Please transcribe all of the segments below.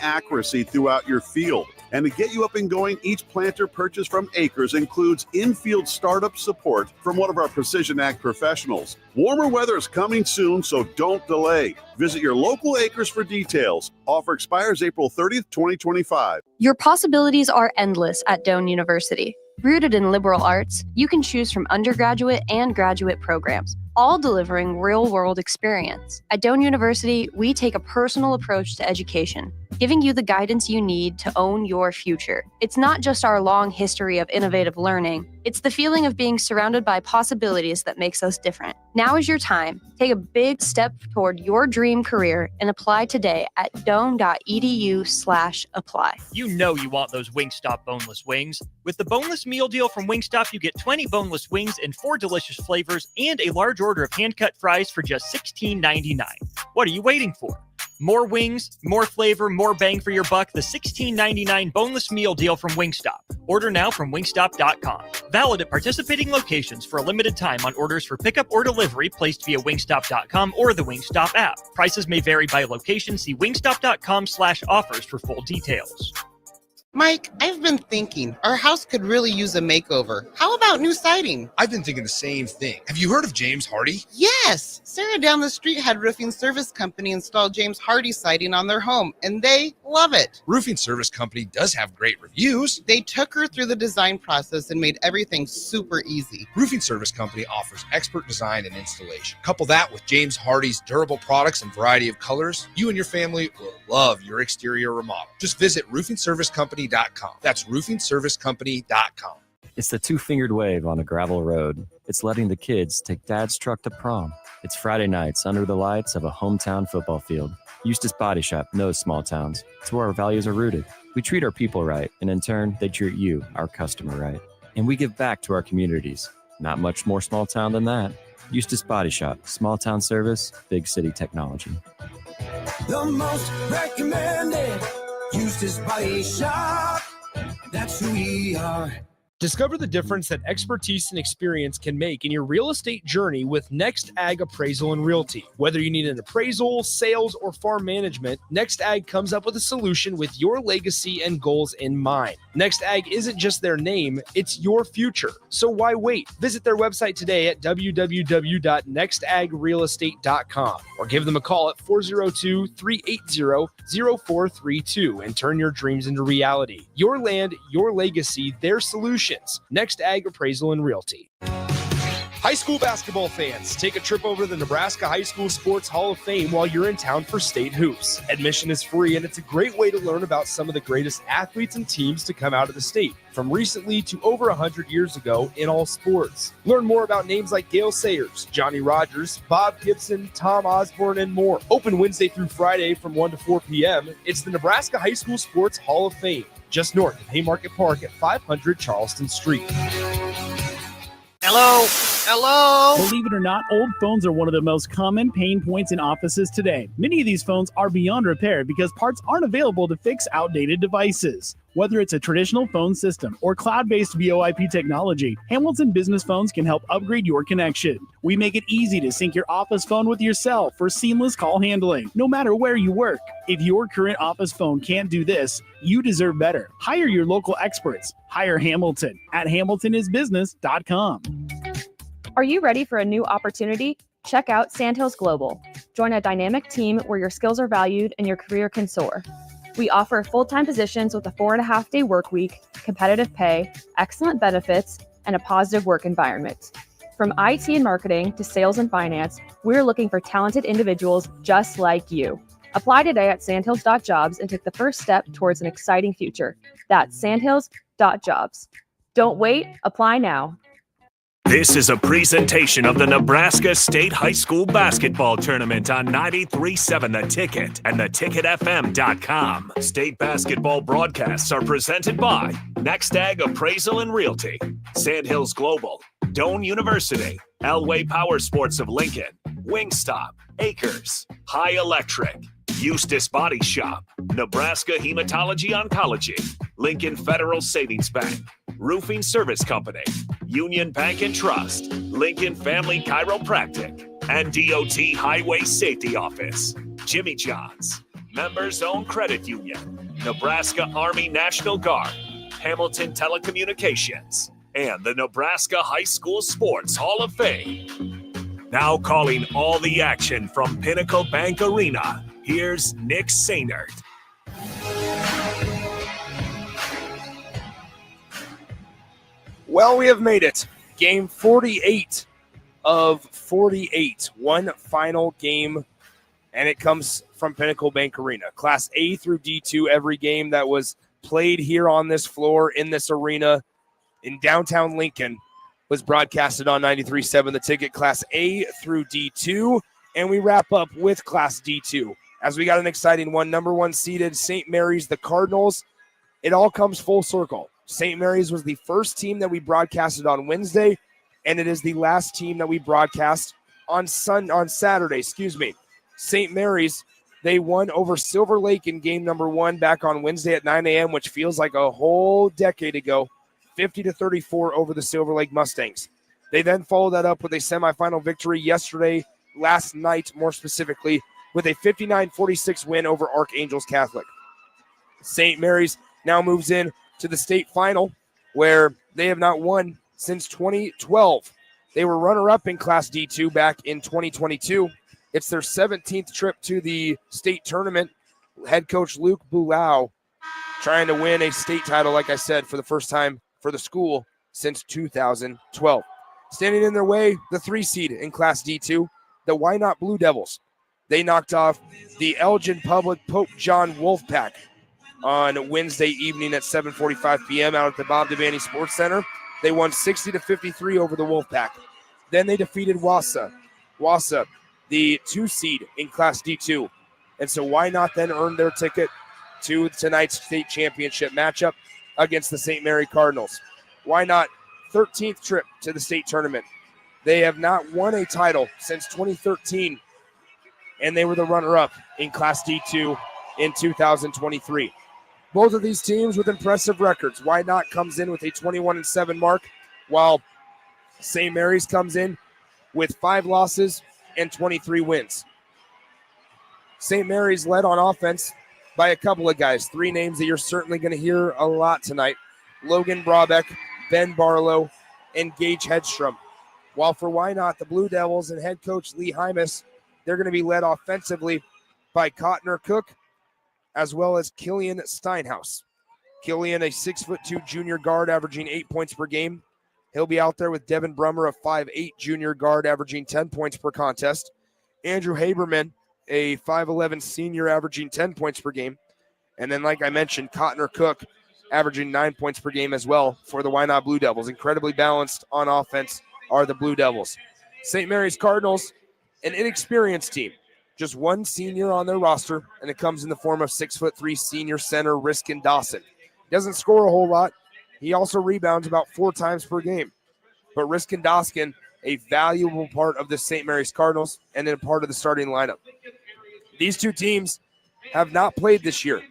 accuracy throughout your field. And to get you up and going, each planter purchased from Acres includes in-field startup support from one of our Precision Ag professionals. Warmer weather is coming soon, so don't delay. Visit your local Acres for details. Offer expires April 30th, 2025. Your possibilities are endless at Doane University. Rooted in liberal arts, you can choose from undergraduate and graduate programs, all delivering real-world experience. At Doane University, we take a personal approach to education, giving you the guidance you need to own your future. It's not just our long history of innovative learning, it's the feeling of being surrounded by possibilities that makes us different. Now is your time. Take a big step toward your dream career and apply today at doane.edu/apply. You know you want those Wingstop boneless wings. With the boneless meal deal from Wingstop, you get 20 boneless wings in 4 delicious flavors and a large order of hand-cut fries for just $16.99. What are you waiting for? More wings, more flavor, more bang for your buck. The $16.99 boneless meal deal from Wingstop. Order now from wingstop.com. Valid at participating locations for a limited time on orders for pickup or delivery placed via wingstop.com or the Wingstop app. Prices may vary by location. See wingstop.com/offers for full details. Mike, I've been thinking our house could really use a makeover. How about new siding? I've been thinking the same thing. Have you heard of James Hardy? Yes! Sarah down the street had Roofing Service Company install James Hardy siding on their home, and they love it. Roofing Service Company does have great reviews. They took her through the design process and made everything super easy. Roofing Service Company offers expert design and installation. Couple that with James Hardy's durable products and variety of colors, you and your family will love your exterior remodel. Just visit roofingservicecompany.com. That's roofingservicecompany.com. It's the two-fingered wave on a gravel road. It's letting the kids take dad's truck to prom. It's Friday nights under the lights of a hometown football field. Eustace Body Shop knows small towns. It's where our values are rooted. We treat our people right, and in turn, they treat you, our customer, right. And we give back to our communities. Not much more small town than that. Eustace Body Shop, small town service, big city technology. The most recommended Eustace Body Shop. That's who we are. Discover the difference that expertise and experience can make in your real estate journey with Next Ag Appraisal and Realty. Whether you need an appraisal, sales, or farm management, Next Ag comes up with a solution with your legacy and goals in mind. Next Ag isn't just their name, it's your future. So why wait? Visit their website today at www.nextagrealestate.com or give them a call at 402-380-0432 and turn your dreams into reality. Your land, your legacy, their solutions. Next Ag Appraisal and Realty. High school basketball fans, take a trip over to the Nebraska High School Sports Hall of Fame while you're in town for state hoops. Admission is free, and it's a great way to learn about some of the greatest athletes and teams to come out of the state, from recently to over 100 years ago in all sports. Learn more about names like Gale Sayers, Johnny Rogers, Bob Gibson, Tom Osborne, and more. Open Wednesday through Friday from 1 to 4 p.m. It's the Nebraska High School Sports Hall of Fame, just north of Haymarket Park at 500 Charleston Street. Hello? Hello? Believe it or not, old phones are one of the most common pain points in offices today. Many of these phones are beyond repair because parts aren't available to fix outdated devices. Whether it's a traditional phone system or cloud-based VoIP technology, Hamilton Business Phones can help upgrade your connection. We make it easy to sync your office phone with yourself for seamless call handling, no matter where you work. If your current office phone can't do this, you deserve better. Hire your local experts. Hire Hamilton at hamiltonisbusiness.com. Are you ready for a new opportunity? Check out Sandhills Global. Join a dynamic team where your skills are valued and your career can soar. We offer full-time positions with a 4.5-day work week, competitive pay, excellent benefits, and a positive work environment. From IT and marketing to sales and finance, we're looking for talented individuals just like you. Apply today at sandhills.jobs and take the first step towards an exciting future. That's sandhills.jobs. Don't wait, apply now. This is a presentation of the Nebraska State High School Basketball Tournament on 93.7 The Ticket and theticketfm.com. State basketball broadcasts are presented by Next Ag Appraisal and Realty, Sandhills Global, Doane University, Elway Power Sports of Lincoln, Wingstop, Acres, High Electric, Eustace Body Shop, Nebraska Hematology Oncology, Lincoln Federal Savings Bank, Roofing Service Company, Union Bank and Trust, Lincoln Family Chiropractic, and DOT Highway Safety Office. Jimmy John's, members-owned credit union, Nebraska Army National Guard, Hamilton Telecommunications, and the Nebraska High School Sports Hall of Fame. Now calling all the action from Pinnacle Bank Arena, here's Nick Sainert. Well, we have made it. Game 48 of 48. One final game, and it comes from Pinnacle Bank Arena. Class A through D2, every game that was played here on this floor in this arena in downtown Lincoln was broadcasted on 93.7 The Ticket, Class A through D2, and we wrap up with Class D2 as we got an exciting one. Number 1 seeded St. Mary's, the Cardinals. It all comes full circle. St. Mary's was the first team that we broadcasted on Wednesday, and it is the last team that we broadcast on Saturday. St. Mary's, they won over Silver Lake in game number 1 back on Wednesday at 9 a.m., which feels like a whole decade ago, 50-34 over the Silver Lake Mustangs. They then followed that up with a semifinal victory last night, more specifically, with a 59-46 win over Archangels Catholic. St. Mary's now moves in to the state final, where they have not won since 2012. They were runner-up in Class D2 back in 2022. It's their 17th trip to the state tournament. Head coach Luke Bulau trying to win a state title, like I said, for the first time for the school since 2012. Standing in their way, the 3 seed in Class D2, the Wynot Blue Devils. They knocked off the Elgin Public Pope John Wolfpack on Wednesday evening at 7:45 p.m. out at the Bob Devaney Sports Center. They won 60-53 over the Wolfpack. Then they defeated Wassa, the 2 seed in Class D2. And so Wynot then earned their ticket to tonight's state championship matchup against the St. Mary Cardinals. Wynot, 13th trip to the state tournament. They have not won a title since 2013, and they were the runner-up in Class D2 in 2023. Both of these teams with impressive records. Wynot comes in with a 21-7 mark, while St. Mary's comes in with 5 losses and 23 wins. St. Mary's led on offense by a couple of guys, 3 names that you're certainly going to hear a lot tonight: Logan Brabeck, Ben Barlow, and Gage Hedstrom. While for Wynot, the Blue Devils and head coach Lee Hymas, they're going to be led offensively by Cotner Cook, as well as Killian Steinhaus. Killian, a 6'2" junior guard, averaging 8 points per game. He'll be out there with Devin Brummer, a 5'8" junior guard, averaging 10 points per contest. Andrew Haberman, a 5'11" senior, averaging 10 points per game. And then, like I mentioned, Cotner Cook, averaging 9 points per game as well for the Wynot Blue Devils. Incredibly balanced on offense are the Blue Devils. St. Mary's Cardinals, an inexperienced team. Just 1 senior on their roster, and it comes in the form of 6'3" senior center Riskin Dawson. Doesn't score a whole lot. He also rebounds about 4 times per game. But Riskin Dawson, a valuable part of the St. Mary's Cardinals, and then a part of the starting lineup. These 2 teams have not played this year.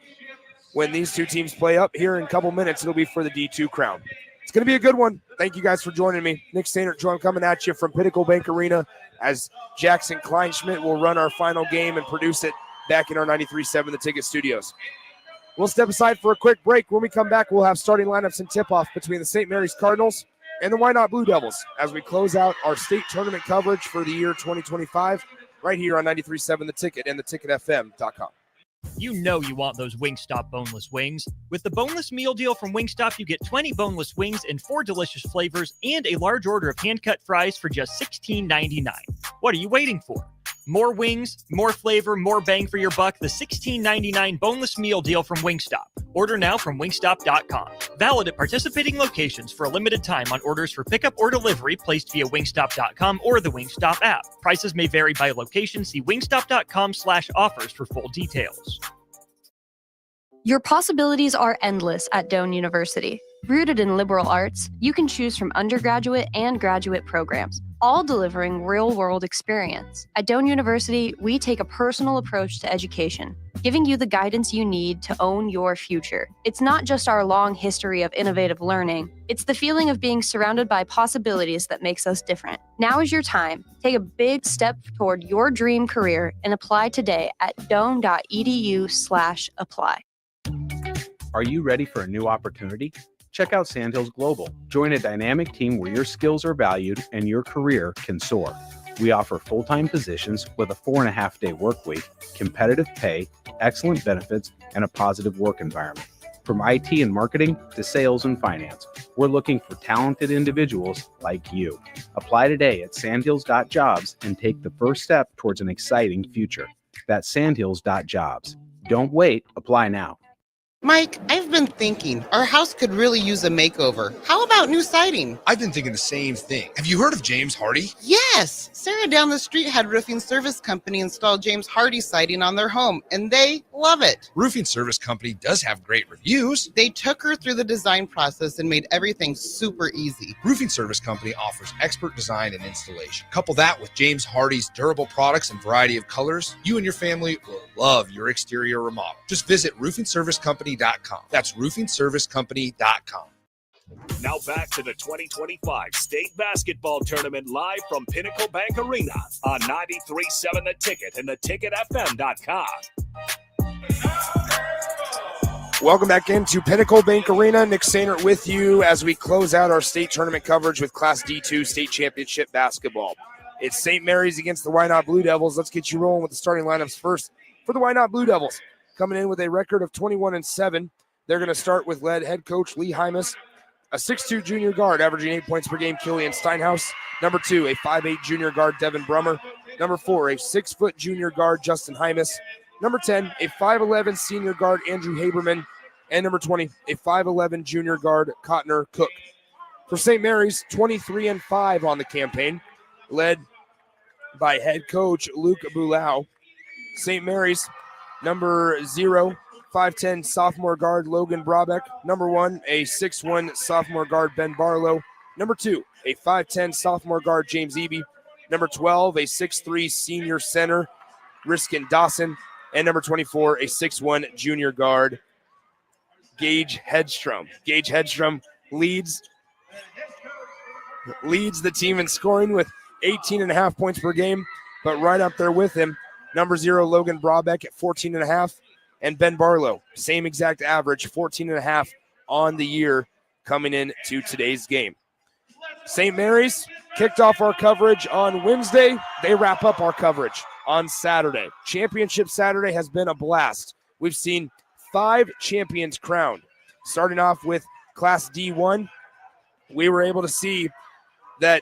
When these 2 teams play up here in a couple minutes, it'll be for the D2 crown. It's going to be a good one. Thank you guys for joining me. Nick Sainert coming at you from Pinnacle Bank Arena as Jackson Kleinschmidt will run our final game and produce it back in our 93.7 The Ticket studios. We'll step aside for a quick break. When we come back, we'll have starting lineups and tip-off between the St. Mary's Cardinals and the Wynot Blue Devils as we close out our state tournament coverage for the year 2025 right here on 93.7 The Ticket and theticketfm.com. You know you want those Wingstop boneless wings. With the boneless meal deal from Wingstop, you get 20 boneless wings in 4 delicious flavors and a large order of hand-cut fries for just $16.99. What are you waiting for? More wings, more flavor, more bang for your buck. The $16.99 boneless meal deal from Wingstop. Order now from wingstop.com. Valid at participating locations for a limited time on orders for pickup or delivery placed via wingstop.com or the Wingstop app. Prices may vary by location. See wingstop.com/offers for full details. Your possibilities are endless at Doane University. Rooted in liberal arts, you can choose from undergraduate and graduate programs. all delivering real-world experience. At Doane University, we take a personal approach to education, giving you the guidance you need to own your future. It's not just our long history of innovative learning, it's the feeling of being surrounded by possibilities that makes us different. Now is your time. Take a big step toward your dream career and apply today at doane.edu/apply. Are you ready for a new opportunity? Check out Sandhills Global. Join a dynamic team where your skills are valued and your career can soar. We offer full-time positions with a 4.5-day work week, competitive pay, excellent benefits, and a positive work environment. From IT and marketing to sales and finance, we're looking for talented individuals like you. Apply today at sandhills.jobs and take the first step towards an exciting future. That's sandhills.jobs. Don't wait, apply now. Mike, I've been thinking our house could really use a makeover. How about new siding? I've been thinking the same thing. Have you heard of James Hardy? Yes! Sarah down the street had Roofing Service Company install James Hardy siding on their home, and they love it. Roofing Service Company does have great reviews. They took her through the design process and made everything super easy. Roofing Service Company offers expert design and installation. Couple that with James Hardy's durable products and variety of colors, you and your family will love your exterior remodel. Just visit roofingservicecompany.com. That's roofingservicecompany.com. Now back to the 2025 state basketball tournament live from Pinnacle Bank Arena on 93.7 The Ticket and theticketfm.com. Welcome back into Pinnacle Bank Arena. Nick Sainert with you as we close out our state tournament coverage with Class D2 state championship basketball. It's St. Mary's against the Wynot Blue Devils. Let's get you rolling with the starting lineups first for the Wynot Blue Devils. Coming in with a record of 21-7. They're going to start with head coach Lee Hymas, a 6'2 junior guard averaging 8 points per game, Killian Steinhaus. Number 2, a 5'8 junior guard, Devin Brummer. Number 4, a 6' junior guard, Justin Hymas. Number 10, a 5'11 senior guard, Andrew Haberman. And number 20, a 5'11 junior guard, Cotner Cook. For St. Mary's, 23-5 on the campaign, led by head coach Luke Bulau. St. Mary's, number 0, 5'10 sophomore guard Logan Brabeck. Number 1, a 6'1 sophomore guard Ben Barlow. Number 2, a 5'10 sophomore guard James Eby. Number 12, a 6'3 senior center Riskin Dawson. And number 24, a 6'1 junior guard Gage Hedstrom. Gage Hedstrom leads the team in scoring with 18.5 points per game, but right up there with him, number 0, Logan Brabeck at 14.5, and Ben Barlow, same exact average, 14.5 on the year coming into today's game. St. Mary's kicked off our coverage on Wednesday. They wrap up our coverage on Saturday. Championship Saturday has been a blast. We've seen 5 champions crowned. Starting off with Class D1, we were able to see that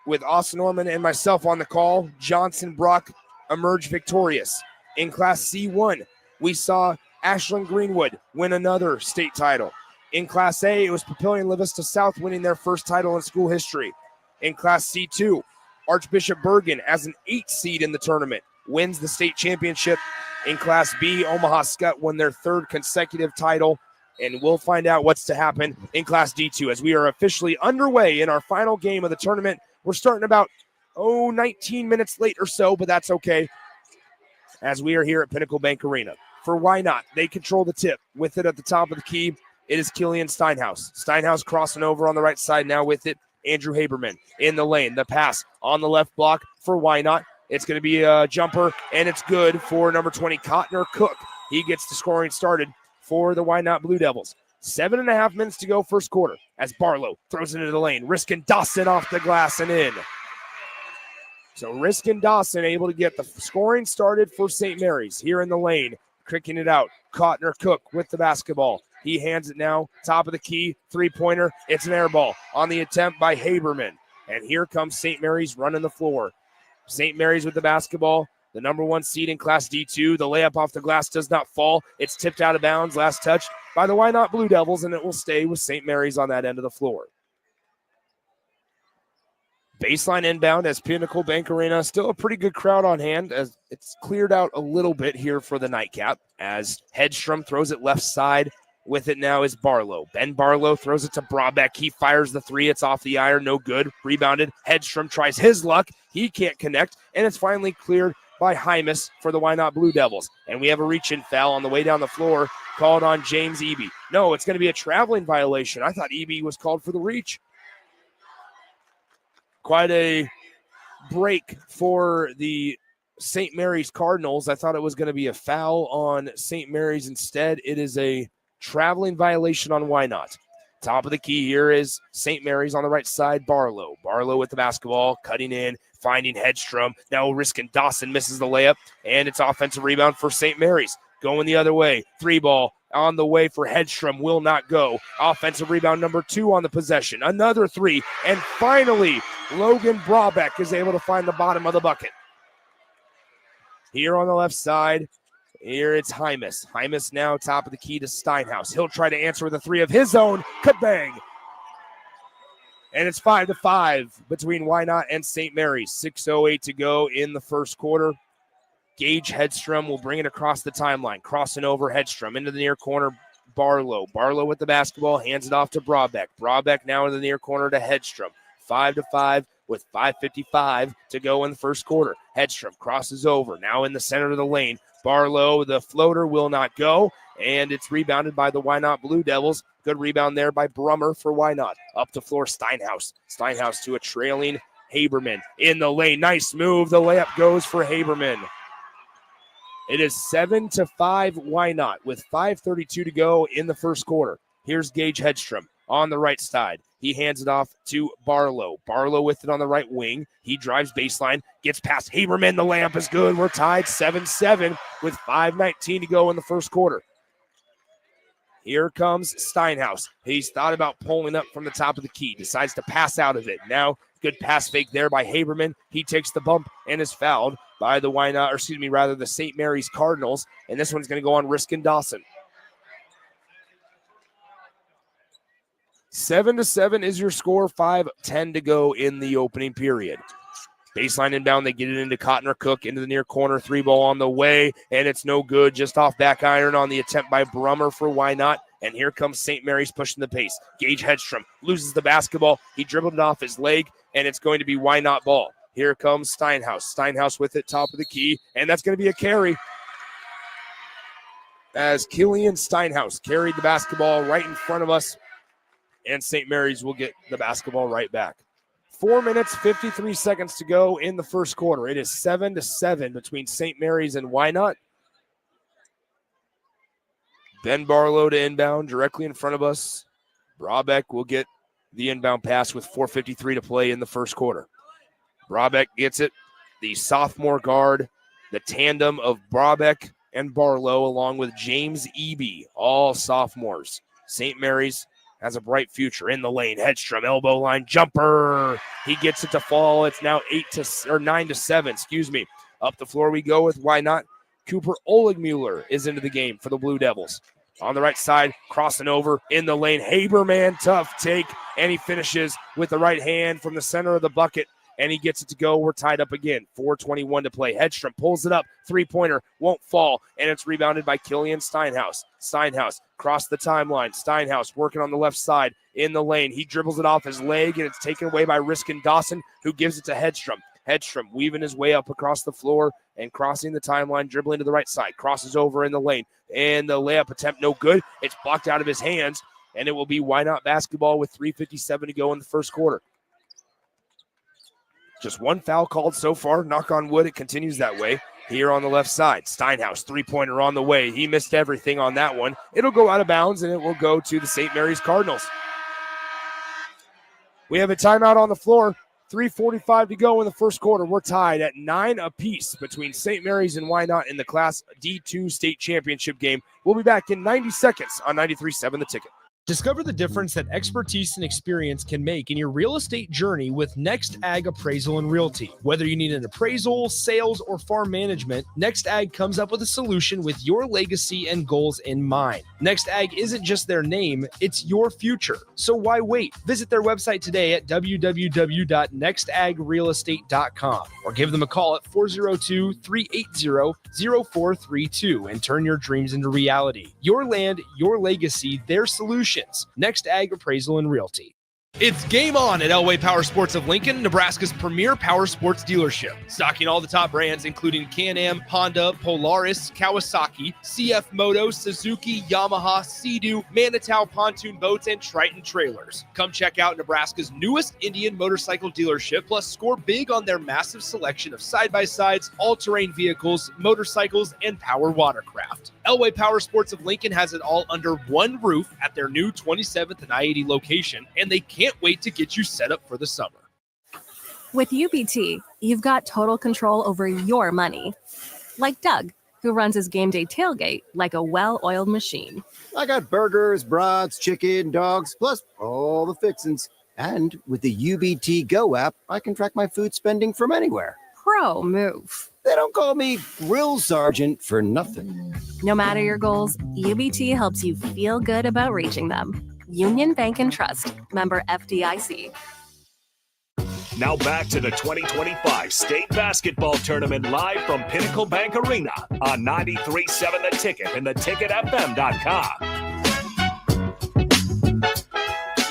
with Austin Norman and myself on the call, Johnson Brock emerged victorious. In Class C1, we saw Ashland Greenwood win another state title. In Class A, it was Papillion La Vista South winning their first title in school history. In Class C2, Archbishop Bergen, as an 8th seed in the tournament, wins the state championship. In Class B, Omaha Skutt won their 3rd consecutive title, and we'll find out what's to happen in Class D2 as we are officially underway in our final game of the tournament. We're starting about 19 minutes late or so, but that's okay, as we are here at Pinnacle Bank Arena. For Wynot, they control the tip. With it at the top of the key, it is Killian Steinhaus. Steinhaus crossing over on the right side now with it. Andrew Haberman in the lane. The pass on the left block for Wynot. It's going to be a jumper, and it's good for number 20, Cotner Cook. He gets the scoring started for the Wynot Blue Devils. 7.5 minutes to go first quarter as Barlow throws it into the lane. Riskin Dawson off the glass and in. So Riskin Dawson able to get the scoring started for St. Mary's here in the lane. Kicking it out. Cotner Cook with the basketball. He hands it now, top of the key, 3-pointer. It's an air ball on the attempt by Haberman. And here comes St. Mary's running the floor. St. Mary's with the basketball, the number 1 seed in Class D2. The layup off the glass does not fall. It's tipped out of bounds, last touch by the Wynot Blue Devils, and it will stay with St. Mary's on that end of the floor. Baseline inbound as Pinnacle Bank Arena. Still a pretty good crowd on hand as it's cleared out a little bit here for the nightcap as Hedstrom throws it left side With it now is Barlow. Ben Barlow throws it to Brabeck. He fires the three. It's off the iron. No good. Rebounded. Hedstrom tries his luck. He can't connect. And it's finally cleared by Hymas for the Wynot Blue Devils. And we have a reach-in foul on the way down the floor called on James Eby. No, it's going to be a traveling violation. I thought Eby was called for the reach. Quite a break for the St. Mary's Cardinals. I thought it was going to be a foul on St. Mary's. Instead, it is a traveling violation on Wynot. Top of the key here is St. Mary's on the right side, Barlow. Barlow with the basketball, cutting in, finding Hedstrom. Now risking Dawson misses the layup, and it's offensive rebound for St. Mary's. Going the other way, three ball on the way for Hedstrom, will not go. Offensive rebound number 2 on the possession. Another three, and finally, Logan Brabeck is able to find the bottom of the bucket. Here on the left side, here it's Hymas. Hymas now top of the key to Steinhaus. He'll try to answer with a three of his own. Kabang! And it's 5-5 between Wynot and St. Mary's. 6:08 to go in the first quarter. Gage Hedstrom will bring it across the timeline. Crossing over Hedstrom into the near corner. Barlow. Barlow with the basketball. Hands it off to Brabeck. Brabeck now in the near corner to Hedstrom. 5-5 with 5:55 to go in the first quarter. Hedstrom crosses over. Now in the center of the lane. Barlow, the floater will not go, and it's rebounded by the Wynot Blue Devils. Good rebound there by Brummer for Wynot. Up the floor, Steinhaus. Steinhaus to a trailing Haberman. In the lane, nice move. The layup goes for Haberman. It is 7-5 Wynot with 5:32 to go in the first quarter. Here's Gage Hedstrom on the right side. He hands it off to Barlow. Barlow with it on the right wing. He drives baseline, gets past Haberman. The layup is good. We're tied 7-7 with 5:19 to go in the first quarter. Here comes Steinhaus. He's thought about pulling up from the top of the key. Decides to pass out of it. Now, good pass fake there by Haberman. He takes the bump and is fouled by the St. Mary's Cardinals. And this one's going to go on Riskin Dawson. 7-7 is your score. 5:10 to go in the opening period. Baseline inbound, they get it into Cotner Cook into the near corner. Three ball on the way, and it's no good. Just off back iron on the attempt by Brummer for Wynot. And here comes St. Mary's pushing the pace. Gage Hedstrom loses the basketball. He dribbled it off his leg, and it's going to be Wynot ball. Here comes Steinhaus. Steinhaus with it, top of the key, and that's going to be a carry. As Killian Steinhaus carried the basketball right in front of us, and St. Mary's will get the basketball right back. 4 minutes, 53 seconds to go in the first quarter. It is 7-7 between St. Mary's and Wynot. Ben Barlow to inbound directly in front of us. Brabeck will get the inbound pass with 4:53 to play in the first quarter. Brabeck gets it. The sophomore guard, the tandem of Brabeck and Barlow, along with James Eby, all sophomores. St. Mary's has a bright future in the lane. Hedstrom, elbow line jumper. He gets it to fall. It's now 9-7. Up the floor we go with Wynot. Cooper Oligmuller is into the game for the Blue Devils. On the right side, crossing over in the lane. Haberman, tough take, and he finishes with the right hand from the center of the bucket, and he gets it to go. We're tied up again. 4:21 to play. Hedstrom pulls it up. Three-pointer won't fall, and it's rebounded by Killian Steinhaus. Steinhaus cross the timeline. Steinhaus working on the left side in the lane. He dribbles it off his leg, and it's taken away by Riskin Dawson, who gives it to Hedstrom. Hedstrom weaving his way up across the floor and crossing the timeline, dribbling to the right side. Crosses over in the lane, and the layup attempt no good. It's blocked out of his hands, and it will be Wynot basketball with 3:57 to go in the first quarter. Just one foul called so far. Knock on wood, it continues that way. Here on the left side, Steinhaus, three-pointer on the way. He missed everything on that one. It'll go out of bounds, and it will go to the St. Mary's Cardinals. We have a timeout on the floor. 3:45 to go in the first quarter. We're tied at 9 apiece between St. Mary's and Wynot in the Class D2 state championship game. We'll be back in 90 seconds on 93.7 The Ticket. Discover the difference that expertise and experience can make in your real estate journey with Next Ag Appraisal and Realty. Whether you need an appraisal, sales, or farm management, Next Ag comes up with a solution with your legacy and goals in mind. Next Ag isn't just their name, it's your future. So why wait? Visit their website today at www.nextagrealestate.com or give them a call at 402-380-0432 and turn your dreams into reality. Your land, your legacy, their solutions. Next Ag Appraisal and Realty. It's game on at Elway Power Sports of Lincoln, Nebraska's premier power sports dealership. Stocking all the top brands, including Can-Am, Honda, Polaris, Kawasaki, CF Moto, Suzuki, Yamaha, Sea-Doo, Manitow pontoon boats, and Triton trailers. Come check out Nebraska's newest Indian motorcycle dealership, plus score big on their massive selection of side-by-sides, all-terrain vehicles, motorcycles, and power watercraft. Elway Power Sports of Lincoln has it all under one roof at their new 27th and I-80 location, and they can't wait to get you set up for the summer. With UBT, you've got total control over your money. Like Doug, who runs his game day tailgate like a well-oiled machine. I got burgers, brats, chicken, dogs, plus all the fixins. And with the UBT Go app, I can track my food spending from anywhere. Pro move. They don't call me Grill Sergeant for nothing. No matter your goals, UBT helps you feel good about reaching them. Union Bank and Trust, member FDIC. Now back to the 2025 state basketball tournament live from Pinnacle Bank Arena on 93.7 The Ticket and theticketfm.com.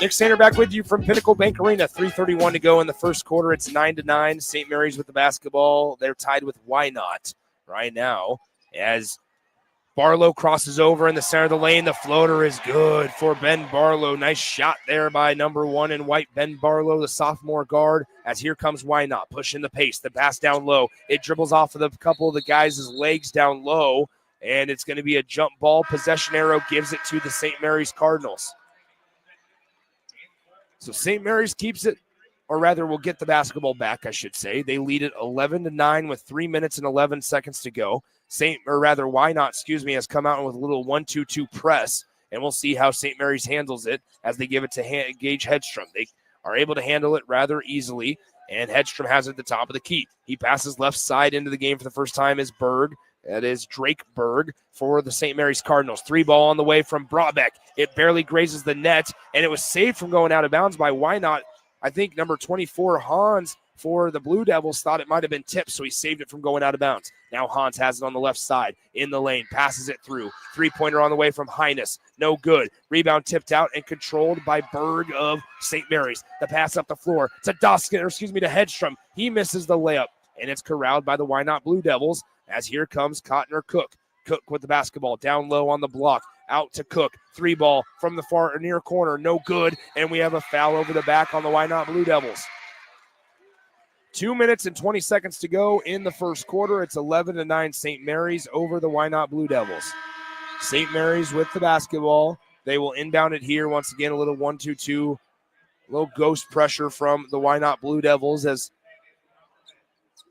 Nick Sander back with you from Pinnacle Bank Arena. 3:31 to go in the first quarter. It's 9-9. St. Mary's with the basketball. They're tied with Wynot right now as Barlow crosses over in the center of the lane. The floater is good for Ben Barlow. Nice shot there by number 1 in white, Ben Barlow, the sophomore guard, as here comes Wynot, pushing the pace. The pass down low. It dribbles off of a couple of the guys' legs down low, and it's going to be a jump ball. Possession arrow gives it to the St. Mary's Cardinals. So St. Mary's keeps it, or rather will get the basketball back, I should say. They lead it 11-9 with 3 minutes and 11 seconds to go. Wynot, has come out with a little 1-2-2 press, and we'll see how St. Mary's handles it as they give it to Gage Hedstrom. They are able to handle it rather easily, and Hedstrom has it at the top of the key. He passes left side into the game for the first time is Berg. That is Drake Berg for the St. Mary's Cardinals. 3 ball on the way from Brabeck. It barely grazes the net, and it was saved from going out of bounds by Wynot. I think number 24, Hans, for the Blue Devils, thought it might have been tipped, so he saved it from going out of bounds. Now Hans has it on the left side in the lane, passes it through. 3-pointer on the way from Highness. No good. Rebound tipped out and controlled by Berg of St. Mary's. The pass up the floor to Hedstrom. He misses the layup, and it's corralled by the Wynot Blue Devils. As here comes Cotner Cook. Cook with the basketball down low on the block. Out to Cook. 3 ball from the far near corner. No good. And we have a foul over the back on the Wynot Blue Devils. 2 minutes and 20 seconds to go in the first quarter. It's 11-9 St. Mary's over the Wynot Blue Devils. St. Mary's with the basketball. They will inbound it here. Once again, a little 1-2-2. A little ghost pressure from the Wynot Blue Devils as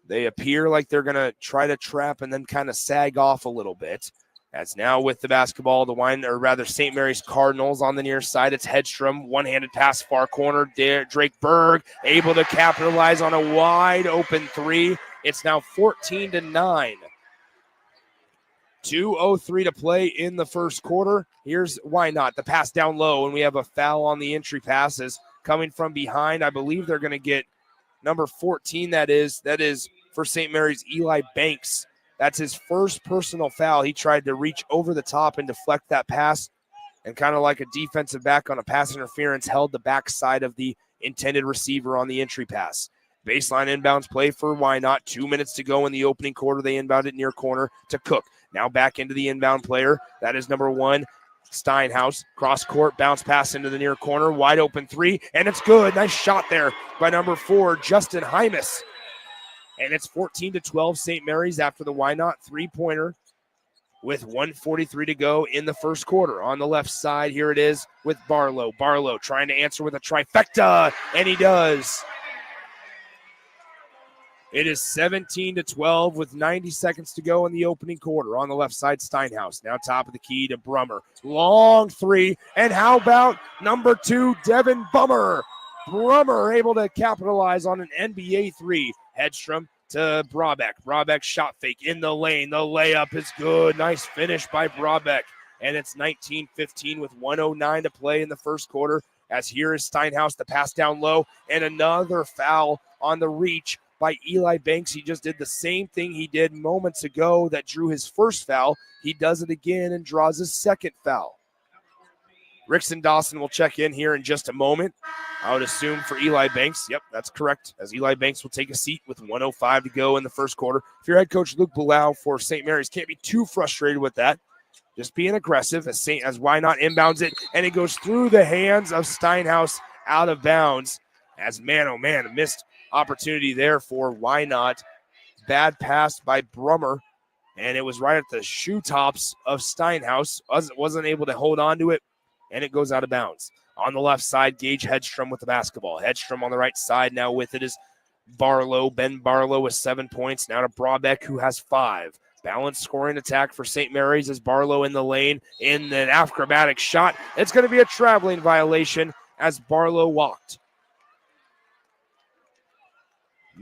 they appear like they're going to try to trap and then kind of sag off a little bit. As now with the basketball, St. Mary's Cardinals on the near side. It's Hedstrom, one-handed pass, far corner. Drake Berg able to capitalize on a wide open 3. It's now 14-9. 2:03 to play in the first quarter. Here's Wynot, the pass down low, and we have a foul on the entry passes coming from behind. I believe they're going to get number 14, that is for St. Mary's, Eli Banks. That's his first personal foul. He tried to reach over the top and deflect that pass, and kind of like a defensive back on a pass interference, held the backside of the intended receiver on the entry pass. Baseline inbounds play for Wynot. 2 minutes to go in the opening quarter. They inbound it near corner to Cook. Now back into the inbound player. That is number 1, Steinhaus. Cross court, bounce pass into the near corner. Wide open 3, and it's good. Nice shot there by number 4, Justin Hymas. And it's 14-12 St. Mary's after the Wynot 3-pointer with 1:43 to go in the first quarter. On the left side, here it is with Barlow. Barlow trying to answer with a trifecta, and he does. It is 17-12 with 90 seconds to go in the opening quarter. On the left side, Steinhaus. Now top of the key to Brummer. Long three. And how about number 2, Devin Bummer? Brummer able to capitalize on an NBA three. Hedstrom to Brabeck. Brabeck shot fake in the lane. The layup is good. Nice finish by Brabeck. And it's 19-15 with 1:09 to play in the first quarter. As here is Steinhaus, the pass down low. And another foul on the reach by Eli Banks. He just did the same thing he did moments ago that drew his first foul. He does it again and draws his second foul. Rickson Dawson will check in here in just a moment. I would assume for Eli Banks. Yep, that's correct. As Eli Banks will take a seat with 1:05 to go in the first quarter. If your head coach Luke Bilal for St. Mary's, can't be too frustrated with that. Just being aggressive as Wynot inbounds it, and it goes through the hands of Steinhaus out of bounds. As man, oh man, a missed opportunity there for Wynot. Bad pass by Brummer, and it was right at the shoe tops of Steinhaus. Wasn't able to hold on to it, and it goes out of bounds. On the left side, Gage Hedstrom with the basketball. Hedstrom on the right side. Now with it is Barlow. Ben Barlow with 7 points. Now to Brabeck, who has 5. Balanced scoring attack for St. Mary's as Barlow in the lane in an acrobatic shot. It's going to be a traveling violation as Barlow walked.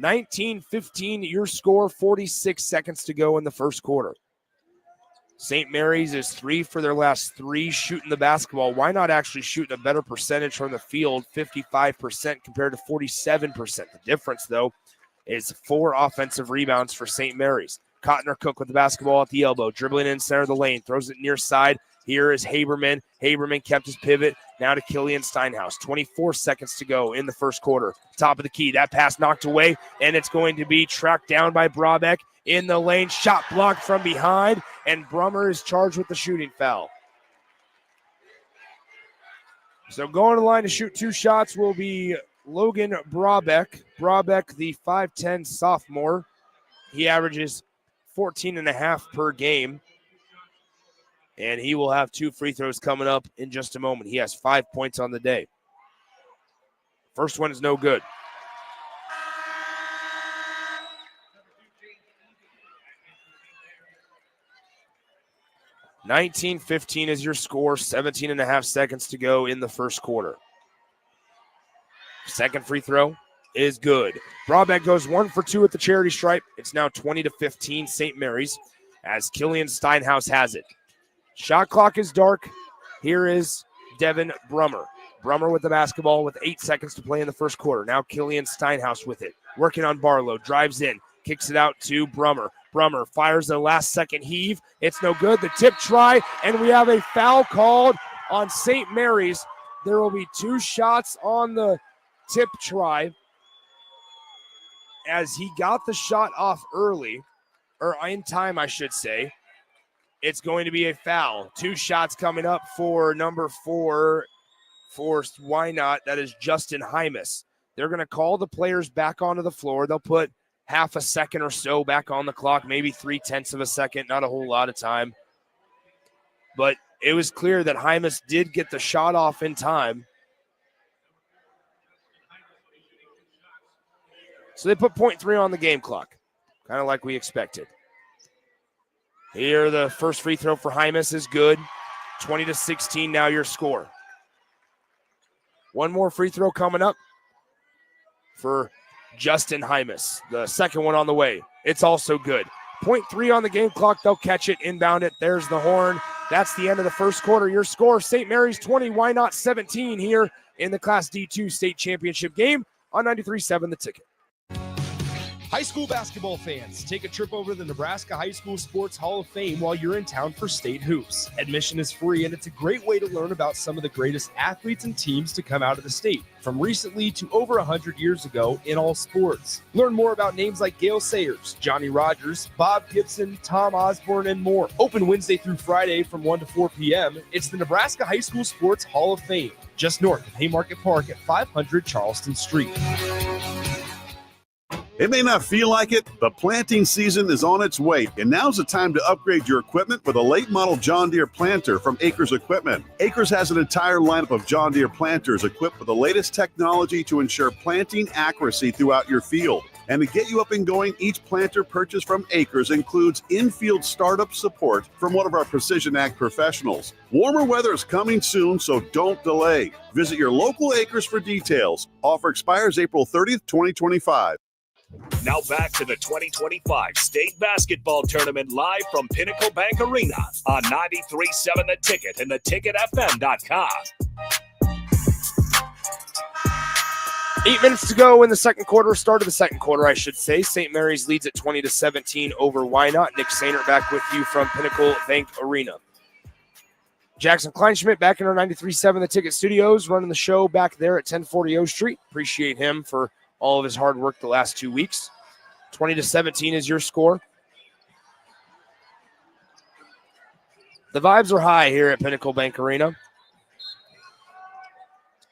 19-15, your score, 46 seconds to go in the first quarter. St. Mary's is 3 for their last 3 shooting the basketball. Why not actually shooting a better percentage from the field, 55% compared to 47%? The difference, though, is 4 offensive rebounds for St. Mary's. Cotner Cook with the basketball at the elbow, dribbling in center of the lane, throws it near side. Here is Haberman. Haberman kept his pivot. Now to Killian Steinhaus. 24 seconds to go in the first quarter. Top of the key. That pass knocked away, and it's going to be tracked down by Brabeck in the lane. Shot blocked from behind, and Brummer is charged with the shooting foul. So going to the line to shoot 2 shots will be Logan Brabeck. Brabeck, the 5'10 sophomore. He averages 14.5 per game. And he will have 2 free throws coming up in just a moment. He has 5 points on the day. First one is no good. (19-15) is your score. 17.5 seconds to go in the first quarter. Second free throw is good. Brabeck goes 1 for 2 at the charity stripe. It's now 20-15 St. Mary's as Killian Steinhaus has it. Shot clock is dark. Here is Devin Brummer. Brummer with the basketball with 8 seconds to play in the first quarter. Now Killian Steinhaus with it. Working on Barlow. Drives in. Kicks it out to Brummer. Brummer fires the last second heave. It's no good. The tip try. And we have a foul called on St. Mary's. There will be 2 shots on the tip try as he got the shot off early. Or in time, I should say. It's going to be a foul. 2 shots coming up for number 4 for Wynot. That is Justin Hymas. They're going to call the players back onto the floor. They'll put half a second or so back on the clock, maybe 0.3 of a second, not a whole lot of time. But it was clear that Hymas did get the shot off in time. So they put 0.3 on the game clock, kind of like we expected. Here, the first free throw for Hymas is good. 20-16 now your score. 1 more free throw coming up for Justin Hymas. The second one on the way. It's also good. 0.3 on the game clock. They'll catch it, inbound it. There's the horn. That's the end of the first quarter. Your score, St. Mary's 20, Wynot 17 here in the Class D2 state championship game on 93.7 The Ticket. High school basketball fans, take a trip over to the Nebraska High School Sports Hall of Fame while you're in town for state hoops. Admission is free, and it's a great way to learn about some of the greatest athletes and teams to come out of the state, from recently to over 100 years ago in all sports. Learn more about names like Gale Sayers, Johnny Rogers, Bob Gibson, Tom Osborne, and more. Open Wednesday through Friday from 1 to 4 p.m. It's the Nebraska High School Sports Hall of Fame, just north of Haymarket Park at 500 Charleston Street. It may not feel like it, but planting season is on its way, and now's the time to upgrade your equipment with a late model John Deere planter from Acres Equipment. Acres has an entire lineup of John Deere planters equipped with the latest technology to ensure planting accuracy throughout your field. And to get you up and going, each planter purchase from Acres includes in-field startup support from one of our Precision Ag professionals. Warmer weather is coming soon, so don't delay. Visit your local Acres for details. Offer expires April 30th, 2025. Now back to the 2025 State Basketball Tournament live from Pinnacle Bank Arena on 93.7 The Ticket and theticketfm.com. 8 minutes to go in the second quarter. Start of the second quarter, I should say. St. Mary's leads at 20-17 over Wynot. Nick Sainert back with you from Pinnacle Bank Arena. Jackson Kleinschmidt back in our 93.7 The Ticket studios, running the show back there at 1040 O Street. Appreciate him for all of his hard work the last 2 weeks. 20-17 is your score. The vibes are high here at Pinnacle Bank Arena,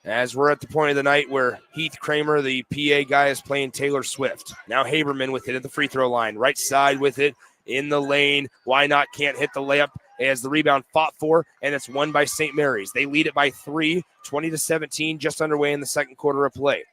as we're at the point of the night where Heath Kramer, the PA guy, is playing Taylor Swift. Now Haberman with it at the free throw line. Right side with it in the lane. Wynot can't hit the layup as the rebound fought for, and it's won by St. Mary's. They lead it by 3, 20-17, just underway in the second quarter of play.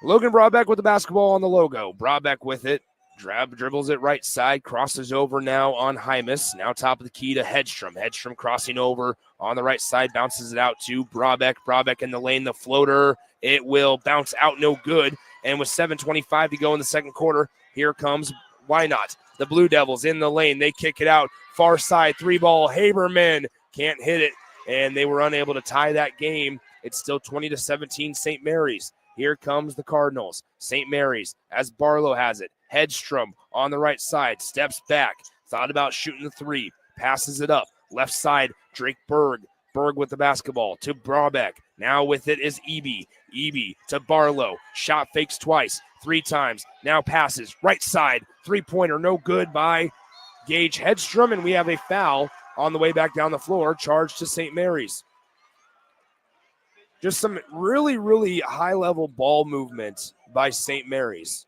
Logan Brabeck with the basketball on the logo. Brabeck with it. Dribbles it right side, crosses over now on Hymas. Now top of the key to Hedstrom. Hedstrom crossing over on the right side, bounces it out to Brabeck. Brabeck in the lane, the floater. It will bounce out, no good. And with 7:25 to go in the second quarter, here comes Wynot. The Blue Devils in the lane. They kick it out. Far side, 3-ball. Haberman can't hit it, and they were unable to tie that game. It's still 20-17 St. Mary's. Here comes the Cardinals. St. Mary's as Barlow has it. Hedstrom on the right side, steps back, thought about shooting the 3, passes it up. Left side, Drake Berg. Berg with the basketball to Brabeck. Now with it is Eby. Eby to Barlow. Shot fakes twice, 3 times. Now passes. Right side, 3-pointer, no good by Gage Hedstrom, and we have a foul on the way back down the floor, charged to St. Mary's. Just some really, really high-level ball movement by St. Mary's.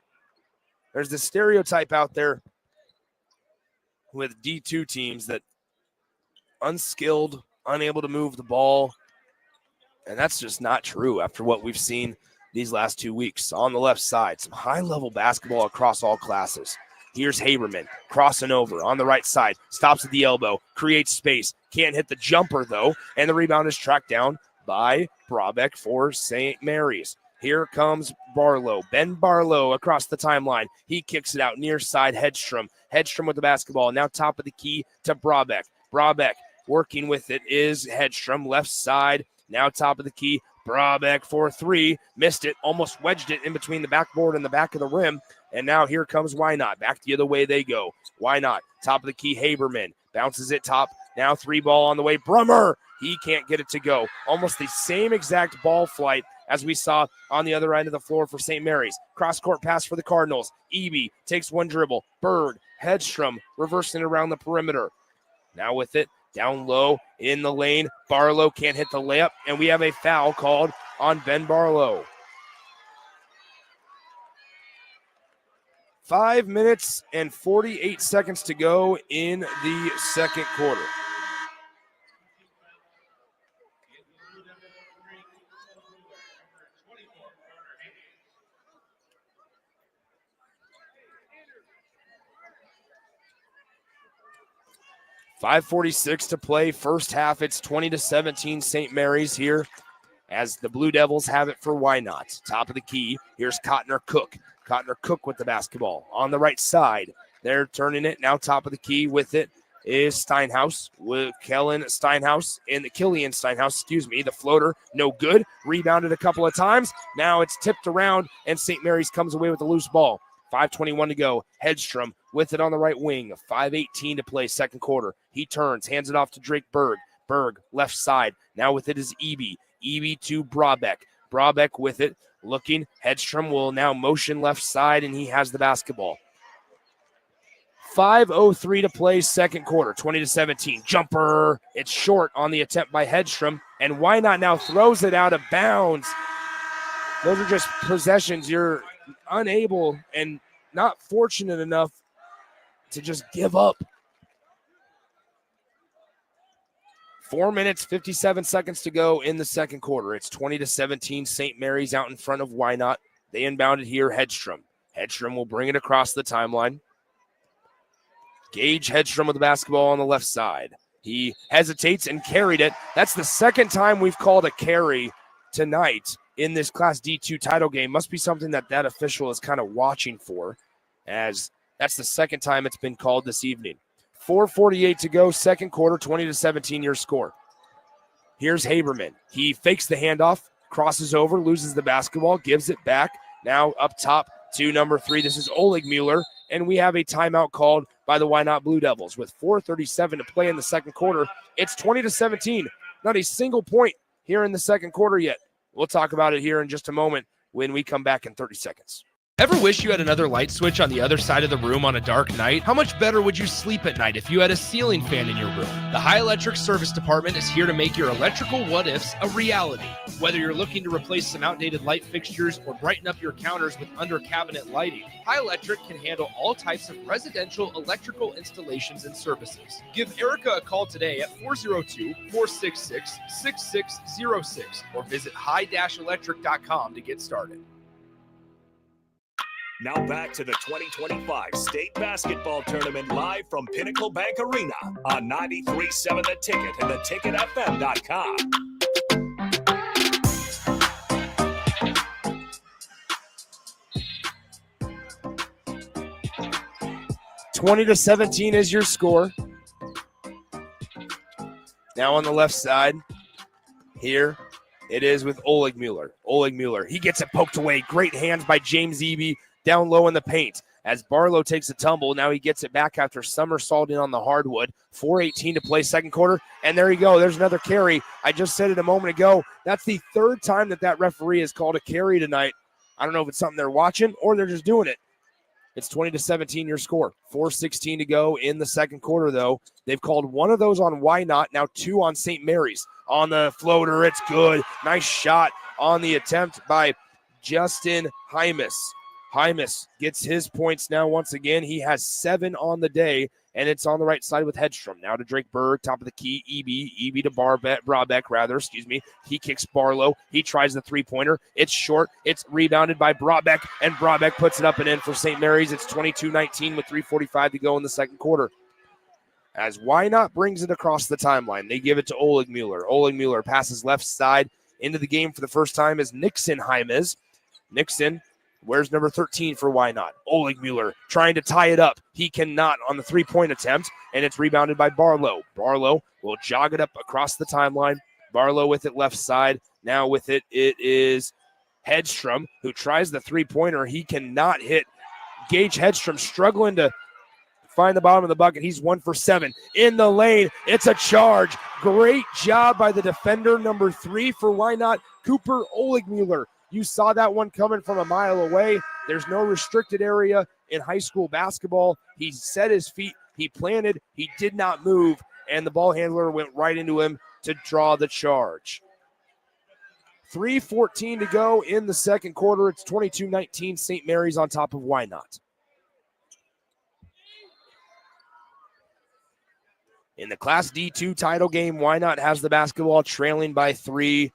There's this stereotype out there with D2 teams that unskilled, unable to move the ball, and that's just not true after what we've seen these last 2 weeks. On the left side, some high-level basketball across all classes. Here's Haberman crossing over on the right side, stops at the elbow, creates space, can't hit the jumper though, and the rebound is tracked down by Brabeck for St. Mary's. Here comes Barlow. Ben Barlow across the timeline. He kicks it out near side. Hedstrom. Hedstrom with the basketball. Now top of the key to Brabeck. Brabeck working with it is Hedstrom. Left side. Now top of the key. Brabeck for 3. Missed it. Almost wedged it in between the backboard and the back of the rim. And now here comes Wynot. Back the other way they go. Wynot. Top of the key. Haberman. Bounces it top. Now 3-ball on the way. Brummer. He can't get it to go. Almost the same exact ball flight as we saw on the other end of the floor for St. Mary's. Cross-court pass for the Cardinals. Eby takes 1 dribble. Berg, Hedstrom, reversing around the perimeter. Now with it, down low in the lane. Barlow can't hit the layup, and we have a foul called on Ben Barlow. 5 minutes and 48 seconds to go in the second quarter. .546 to play. First half, it's 20-17 St. Mary's here as the Blue Devils have it for Wynot. Top of the key, here's Cotner Cook. Cotner Cook with the basketball on the right side. They're turning it. Now top of the key with it is Steinhaus with Killian Steinhaus. The floater, no good. Rebounded a couple of times. Now it's tipped around, and St. Mary's comes away with a loose ball. 5:21 to go. Hedstrom with it on the right wing. 5:18 to play, second quarter. He turns, hands it off to Drake Berg. Berg, left side. Now with it is Eby. Eby to Brabeck. Brabeck with it, looking. Hedstrom will now motion left side, and he has the basketball. 5:03 to play, second quarter. 20-17. Jumper. It's short on the attempt by Hedstrom, and Wynot now throws it out of bounds. Those are just possessions you're unable and not fortunate enough to just give up. 4 minutes, 57 seconds to go in the second quarter. It's 20-17. St. Mary's out in front of Wynot. They inbound it here, Hedstrom. Hedstrom will bring it across the timeline. Gage Hedstrom with the basketball on the left side. He hesitates and carried it. That's the second time we've called a carry tonight in this Class D2 title game. Must be something that official is kind of watching for, as that's the second time it's been called this evening. 4:48 to go, second quarter, 20-17 your score. Here's Haberman. He fakes the handoff, crosses over, loses the basketball, gives it back. Now up top to number 3. This is Oleg Mueller, and we have a timeout called by the Wynot Blue Devils. With 4:37 to play in the second quarter, it's 20-17. Not a single point here in the second quarter yet. We'll talk about it here in just a moment when we come back in 30 seconds. Ever wish you had another light switch on the other side of the room on a dark night? How much better would you sleep at night if you had a ceiling fan in your room? The High Electric Service Department is here to make your electrical what-ifs a reality. Whether you're looking to replace some outdated light fixtures or brighten up your counters with under-cabinet lighting, High Electric can handle all types of residential electrical installations and services. Give Erica a call today at 402-466-6606 or visit high-electric.com to get started. Now back to the 2025 State Basketball Tournament live from Pinnacle Bank Arena on 93.7 The Ticket and theticketfm.com. (20-17) is your score. Now on the left side, here it is with Oleg Mueller. Oleg Mueller, he gets it poked away. Great hands by James Eby down low in the paint. As Barlow takes a tumble, now he gets it back after somersaulting on the hardwood. 4:18 to play second quarter, and there you go. There's another carry. I just said it a moment ago. That's the third time that referee has called a carry tonight. I don't know if it's something they're watching or they're just doing it. It's 20-17 your score. 4:16 to go in the second quarter, though. They've called one of those on Wynot, now 2 on St. Mary's. On the floater, it's good. Nice shot on the attempt by Justin Hymas. Hymas gets his points now once again. He has 7 on the day, and it's on the right side with Hedstrom. Now to Drake Berg, top of the key, Eby to Brabeck. He kicks Barlow. He tries the three-pointer. It's short. It's rebounded by Brabeck, and Brabeck puts it up and in for St. Mary's. It's 22-19 with 3:45 to go in the second quarter. As Wynot brings it across the timeline, they give it to Oleg Mueller. Oleg Mueller passes left side into the game for the first time as Nixon Hymas. Nixon, where's number 13 for Wynot? Oleg Mueller trying to tie it up. He cannot on the three-point attempt, and it's rebounded by Barlow. Barlow will jog it up across the timeline. Barlow with it left side. Now with it is Hedstrom, who tries the three-pointer. He cannot hit. Gage Hedstrom struggling to find the bottom of the bucket. He's 1 for 7 in the lane. It's a charge. Great job by the defender, number 3 for Wynot, Cooper Oleg Mueller. You saw that one coming from a mile away. There's no restricted area in high school basketball. He set his feet. He planted. He did not move, and the ball handler went right into him to draw the charge. 3:14 to go in the second quarter. It's 22-19. St. Mary's on top of Wynot. In the Class D2 title game, Wynot has the basketball trailing by 3.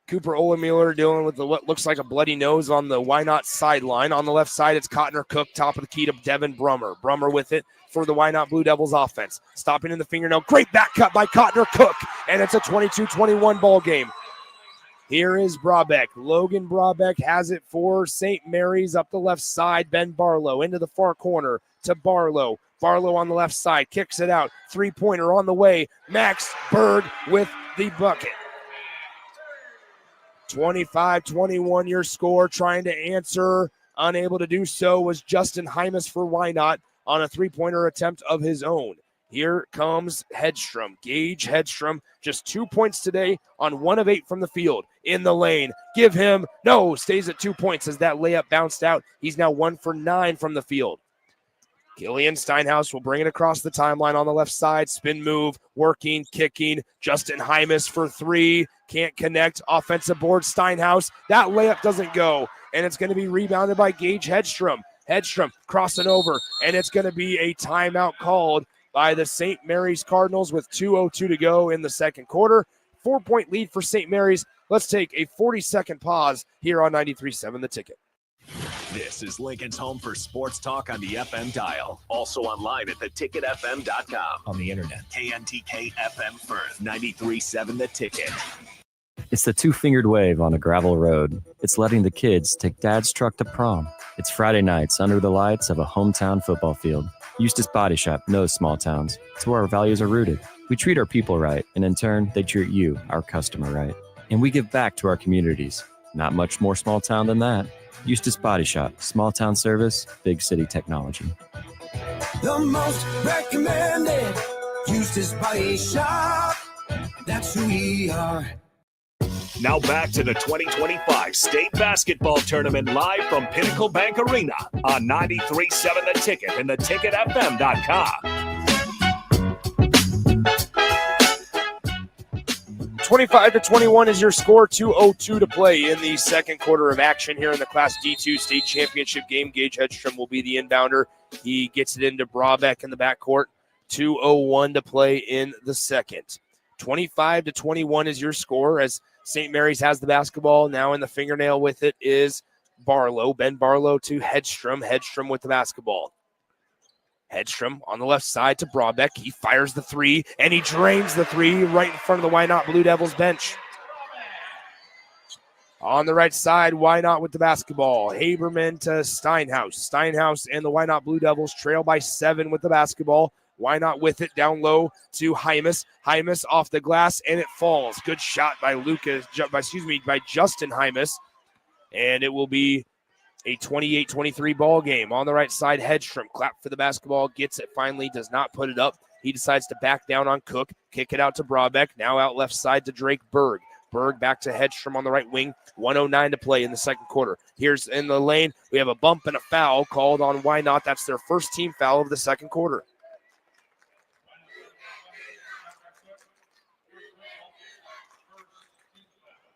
Cooper Olemuller dealing with what looks like a bloody nose on the Wynot sideline. On the left side, it's Cotner Cook, top of the key to Devin Brummer. Brummer with it for the Wynot Blue Devils offense. Stopping in the fingernail. Great back cut by Cotner Cook, and it's a 22-21 ball game. Here is Brabeck. Logan Brabeck has it for St. Mary's up the left side. Ben Barlow into the far corner to Barlow. Barlow on the left side, kicks it out. Three-pointer on the way. Max Berg with the bucket. 25-21 your score. Trying to answer, unable to do so, was Justin Hymas for Wynot on a three-pointer attempt of his own. Here comes Hedstrom. Gage Hedstrom, just 2 points today on 1 of 8 from the field. In the lane, give him, no, stays at 2 points as that layup bounced out. He's now 1 for 9 from the field. Killian Steinhaus will bring it across the timeline on the left side. Spin move, working, kicking. Justin Hymas for 3. Can't connect. Offensive board, Steinhaus. That layup doesn't go, and it's going to be rebounded by Gage Hedstrom. Hedstrom crossing over, and it's going to be a timeout called by the St. Mary's Cardinals with 2:02 to go in the second quarter. 4-point lead for St. Mary's. Let's take a 40-second pause here on 93.7 The Ticket. This is Lincoln's home for sports talk on the FM dial. Also online at theticketfm.com. On the internet. KNTK FM Firth, 93.7 The Ticket. It's the two-fingered wave on a gravel road. It's letting the kids take dad's truck to prom. It's Friday nights under the lights of a hometown football field. Eustace Body Shop knows small towns. It's where our values are rooted. We treat our people right, and in turn, they treat you, our customer, right. And we give back to our communities. Not much more small town than that. Eustace Body Shop, small town service, big city technology. The most recommended Eustace Body Shop. That's who we are. Now back to the 2025 State Basketball Tournament live from Pinnacle Bank Arena on 93.7 The Ticket and theticketfm.com. 25-21 is your score. 2:02 to play in the second quarter of action here in the Class D2 State Championship game. Gage Hedstrom will be the inbounder. He gets it into Brabeck in the backcourt. 2:01 to play in the second. 25-21 is your score as St. Mary's has the basketball. Now in the fingernail with it is Barlow. Ben Barlow to Hedstrom. Hedstrom with the basketball. Hedstrom on the left side to Brabeck. He fires the three, and he drains the three right in front of the Wynot Blue Devils bench. On the right side, Wynot with the basketball. Haberman to Steinhaus. Steinhaus and the Wynot Blue Devils trail by 7 with the basketball. Wynot with it down low to Hymas. Hymas off the glass, and it falls. Good shot by Justin Hymas. And it will be a 28-23 ball game. On the right side, Hedstrom. Clap for the basketball. Gets it finally. Does not put it up. He decides to back down on Cook. Kick it out to Brabeck. Now out left side to Drake Berg. Berg back to Hedstrom on the right wing. 1:09 to play in the second quarter. Here's in the lane. We have a bump and a foul called on Wynot. That's their first team foul of the second quarter.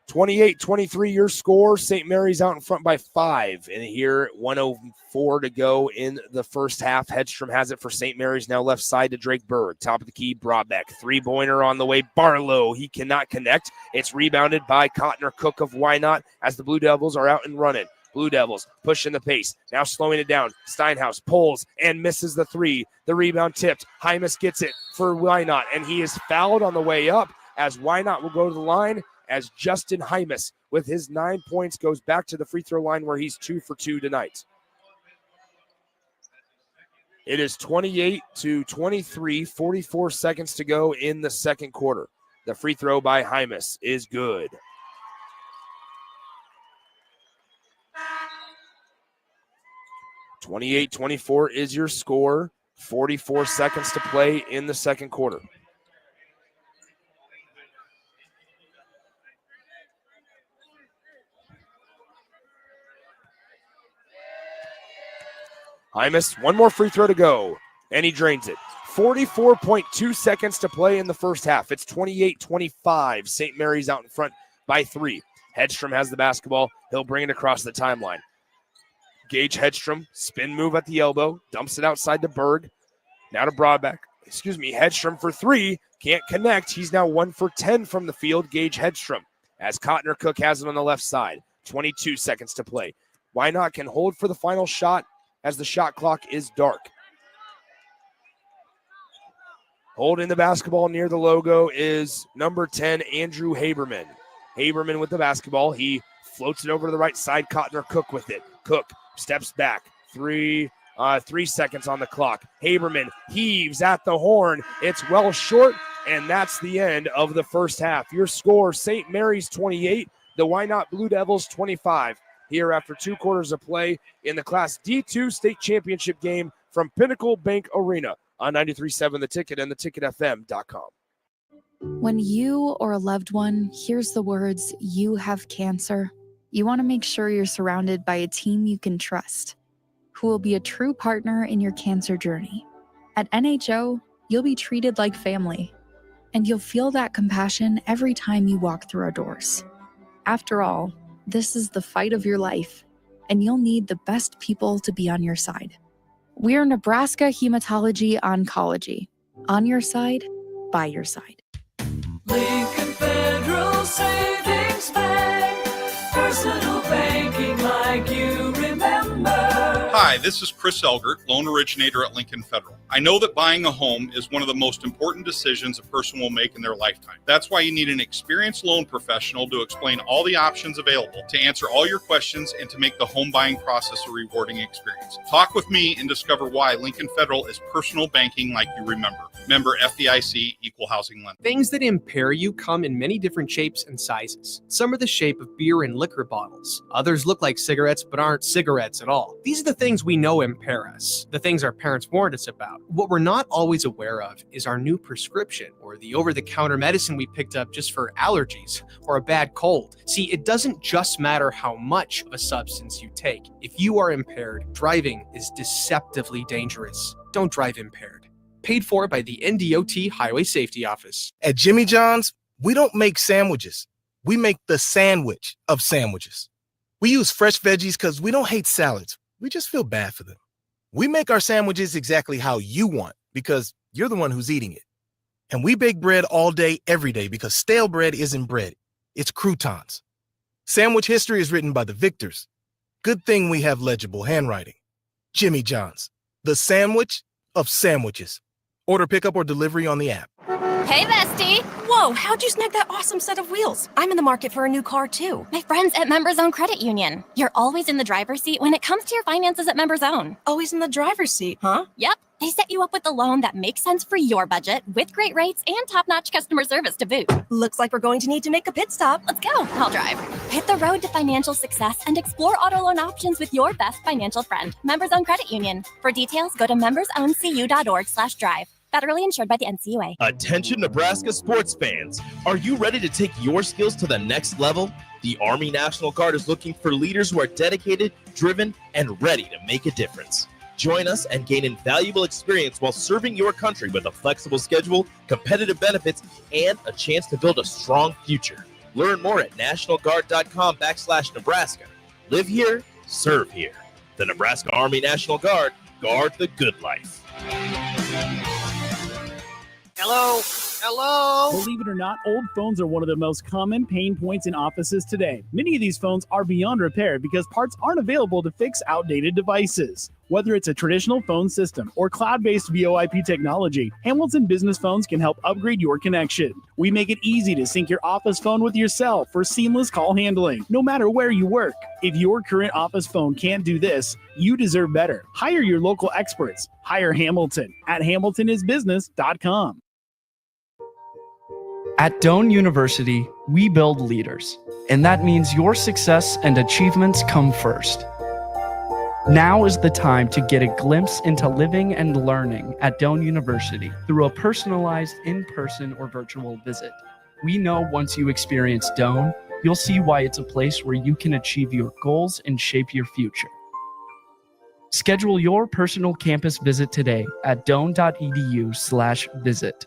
28-23 your score. St. Mary's out in front by 5. And here, 1:04 to go in the first half. Hedstrom has it for St. Mary's. Now left side to Drake Berg. Top of the key, Brabeck. Three-pointer on the way. Barlow. He cannot connect. It's rebounded by Cotner Cook of Wynot as the Blue Devils are out and running. Blue Devils pushing the pace. Now slowing it down. Steinhaus pulls and misses the three. The rebound tipped. Hymas gets it for Wynot, and he is fouled on the way up as Wynot will go to the line as Justin Hymas, with his 9 points, goes back to the free throw line where he's 2 for 2 tonight. It is 28-23, 44 seconds to go in the second quarter. The free throw by Hymas is good. (28-24) is your score. 44 seconds to play in the second quarter. Hymas, one more free throw to go, and he drains it. 44.2 seconds to play in the first half. It's 28-25. St. Mary's out in front by 3. Hedstrom has the basketball. He'll bring it across the timeline. Gage Hedstrom, spin move at the elbow, dumps it outside to Berg. Now to Brabeck. Hedstrom for 3. Can't connect. He's now 1 for 10 from the field. Gage Hedstrom as Cotner Cook has it on the left side. 22 seconds to play. Wynot can hold for the final shot as the shot clock is dark. Holding the basketball near the logo is number 10, Andrew Haberman. Haberman with the basketball. He floats it over to the right side. Cotner Cook with it. Cook steps back. 3 seconds on the clock. Haberman heaves at the horn. It's well short, and that's the end of the first half. Your score, St. Mary's 28, the Wynot Blue Devils 25. Here after 2 quarters of play in the Class D2 State Championship game from Pinnacle Bank Arena on 93.7 The Ticket and theticketfm.com. When you or a loved one hears the words, "you have cancer," you want to make sure you're surrounded by a team you can trust, who will be a true partner in your cancer journey. At NHO, you'll be treated like family, and you'll feel that compassion every time you walk through our doors. After all, this is the fight of your life, and you'll need the best people to be on your side. We're Nebraska Hematology Oncology. On your side, by your side. Lincoln Federal Savings Bank. Personal banking like you remember. this is Chris Elgert, loan originator at Lincoln Federal. I know that buying a home is one of the most important decisions a person will make in their lifetime. That's why you need an experienced loan professional to explain all the options available, to answer all your questions, and to make the home buying process a rewarding experience. Talk with me and discover why Lincoln Federal is personal banking like you remember. Member FDIC, Equal Housing Lender. Things that impair you come in many different shapes and sizes. Some are the shape of beer and liquor bottles. Others look like cigarettes but aren't cigarettes at all. These are the things we know impair us, the things our parents warned us about. What we're not always aware of is our new prescription, or the over-the-counter medicine we picked up just for allergies or a bad cold. See, it doesn't just matter how much of a substance you take. If you are impaired, driving is deceptively dangerous. Don't drive impaired. Paid for by the NDOT Highway Safety Office. At Jimmy John's, we don't make sandwiches. We make the sandwich of sandwiches. We use fresh veggies because we don't hate salads. We just feel bad for them. We make our sandwiches exactly how you want because you're the one who's eating it. And we bake bread all day, every day because stale bread isn't bread. It's croutons. Sandwich history is written by the victors. Good thing we have legible handwriting. Jimmy John's, the sandwich of sandwiches. Order pickup or delivery on the app. Hey, bestie! Whoa, how'd you snag that awesome set of wheels? I'm in the market for a new car, too. My friends at Members Own Credit Union. You're always in the driver's seat when it comes to your finances at Members Own. Always in the driver's seat, huh? Yep. They set you up with a loan that makes sense for your budget with great rates and top-notch customer service to boot. Looks like we're going to need to make a pit stop. Let's go. I'll drive. Hit the road to financial success and explore auto loan options with your best financial friend, Members Own Credit Union. For details, go to membersowncu.org/drive. Federally insured by the NCUA. Attention Nebraska sports fans. Are you ready to take your skills to the next level? The Army National Guard is looking for leaders who are dedicated, driven, and ready to make a difference. Join us and gain invaluable experience while serving your country with a flexible schedule, competitive benefits, and a chance to build a strong future. Learn more at nationalguard.com/Nebraska. Live here, serve here. The Nebraska Army National Guard, guard the good life. Hello? Hello? Believe it or not, old phones are one of the most common pain points in offices today. Many of these phones are beyond repair because parts aren't available to fix outdated devices. Whether it's a traditional phone system or cloud-based VoIP technology, Hamilton Business Phones can help upgrade your connection. We make it easy to sync your office phone with your cell for seamless call handling, no matter where you work. If your current office phone can't do this, you deserve better. Hire your local experts. Hire Hamilton at hamiltonisbusiness.com. At Doane University, we build leaders, and that means your success and achievements come first. Now is the time to get a glimpse into living and learning at Doane University through a personalized in-person or virtual visit. We know once you experience Doane, you'll see why it's a place where you can achieve your goals and shape your future. Schedule your personal campus visit today at doane.edu/visit.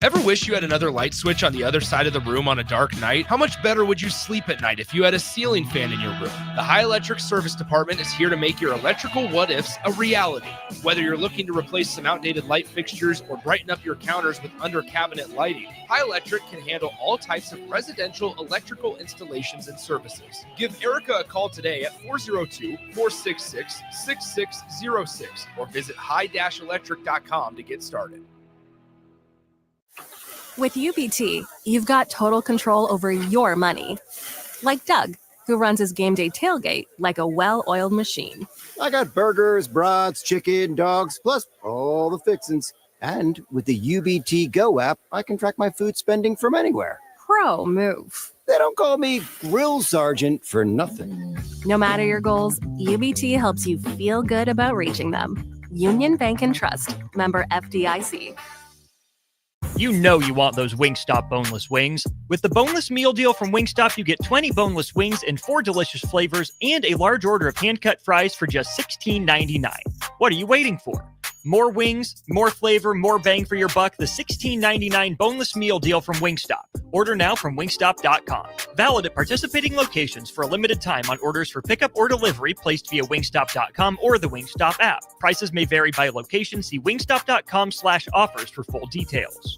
Ever wish you had another light switch on the other side of the room on a dark night? How much better would you sleep at night if you had a ceiling fan in your room? The High Electric Service Department is here to make your electrical what-ifs a reality. Whether you're looking to replace some outdated light fixtures or brighten up your counters with under-cabinet lighting, High Electric can handle all types of residential electrical installations and services. Give Erica a call today at 402-466-6606 or visit high-electric.com to get started. With UBT, you've got total control over your money. Like Doug, who runs his game day tailgate like a well-oiled machine. I got burgers, brats, chicken, dogs, plus all the fixins'. And with the UBT Go app, I can track my food spending from anywhere. Pro move. They don't call me Grill Sergeant for nothing. No matter your goals, UBT helps you feel good about reaching them. Union Bank and Trust. Member FDIC. You know you want those Wingstop boneless wings. With the boneless meal deal from Wingstop, you get 20 boneless wings in 4 delicious flavors and a large order of hand-cut fries for just $16.99. What are you waiting for? More wings, more flavor, more bang for your buck. The $16.99 boneless meal deal from Wingstop. Order now from wingstop.com. Valid at participating locations for a limited time on orders for pickup or delivery placed via wingstop.com or the Wingstop app. Prices may vary by location. See wingstop.com/offers for full details.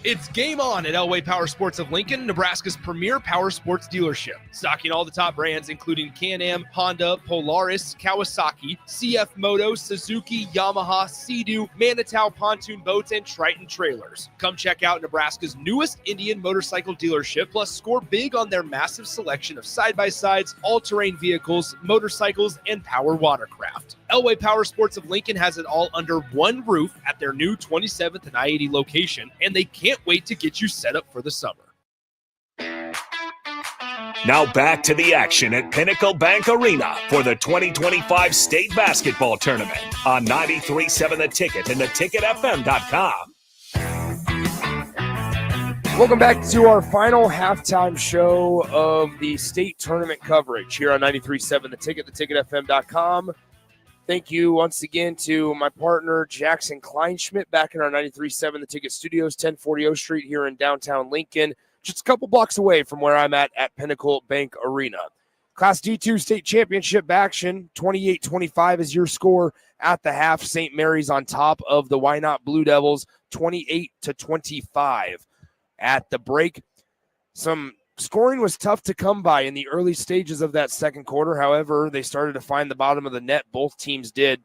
It's game on at Elway Power Sports of Lincoln, Nebraska's premier power sports dealership. Stocking all the top brands, including Can-Am, Honda, Polaris, Kawasaki, CF Moto, Suzuki, Yamaha, Sea-Doo, Manitow pontoon boats, and Triton trailers. Come check out Nebraska's newest Indian motorcycle dealership, plus score big on their massive selection of side-by-sides, all-terrain vehicles, motorcycles, and power watercraft. Elway Power Sports of Lincoln has it all under one roof at their new 27th and I-80 location, and they can't wait to get you set up for the summer. Now back to the action at Pinnacle Bank Arena for the 2025 State Basketball Tournament on 93.7 The Ticket and theticketfm.com. Welcome back to our final halftime show of the state tournament coverage here on 93.7 The Ticket, theticketfm.com. Thank you once again to my partner, Jackson Kleinschmidt, back in our 93.7 The Ticket Studios, 1040 O Street here in downtown Lincoln, just a couple blocks away from where I'm at Pinnacle Bank Arena. Class D2 state championship action, 28-25 is your score at the half. St. Mary's on top of the Wynot Blue Devils, 28-25. At the break, some scoring was tough to come by in the early stages of that second quarter. However, they started to find the bottom of the net. Both teams did.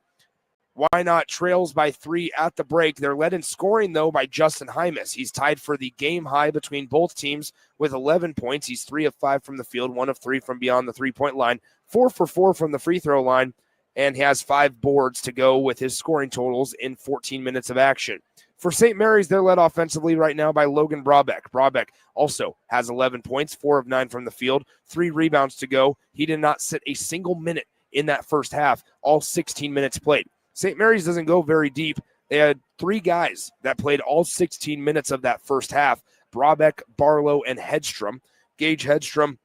Wynot trails by 3 at the break. They're led in scoring, though, by Justin Hymas. He's tied for the game high between both teams with 11 points. He's 3 of 5 from the field, 1 of 3 from beyond the three-point line, 4 for 4 from the free throw line, and has 5 boards to go with his scoring totals in 14 minutes of action. For St. Mary's, they're led offensively right now by Logan Brabeck. Brabeck also has 11 points, 4 of 9 from the field, 3 rebounds to go. He did not sit a single minute in that first half, all 16 minutes played. St. Mary's doesn't go very deep. They had 3 guys that played all 16 minutes of that first half, Brabeck, Barlow, and Hedstrom. Gage Hedstrom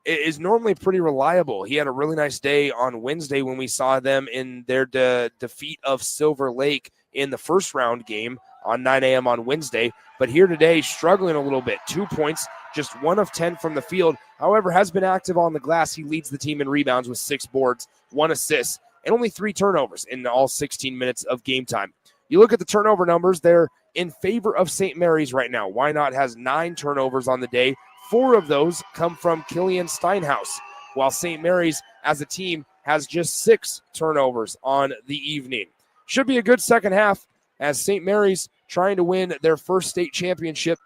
is normally pretty reliable. He had a really nice day on Wednesday when we saw them in their defeat of Silver Lake in the first round game on 9 a.m. on Wednesday. But here today, struggling a little bit. 2 points, just 1 of 10 from the field. However, has been active on the glass. He leads the team in rebounds with 6 boards, 1 assist, and only 3 turnovers in all 16 minutes of game time. You look at the turnover numbers, they're in favor of St. Mary's right now. Wynot has 9 turnovers on the day. 4 of those come from Killian Steinhaus, while St. Mary's as a team has just 6 turnovers on the evening. Should be a good second half as St. Mary's trying to win their first state championship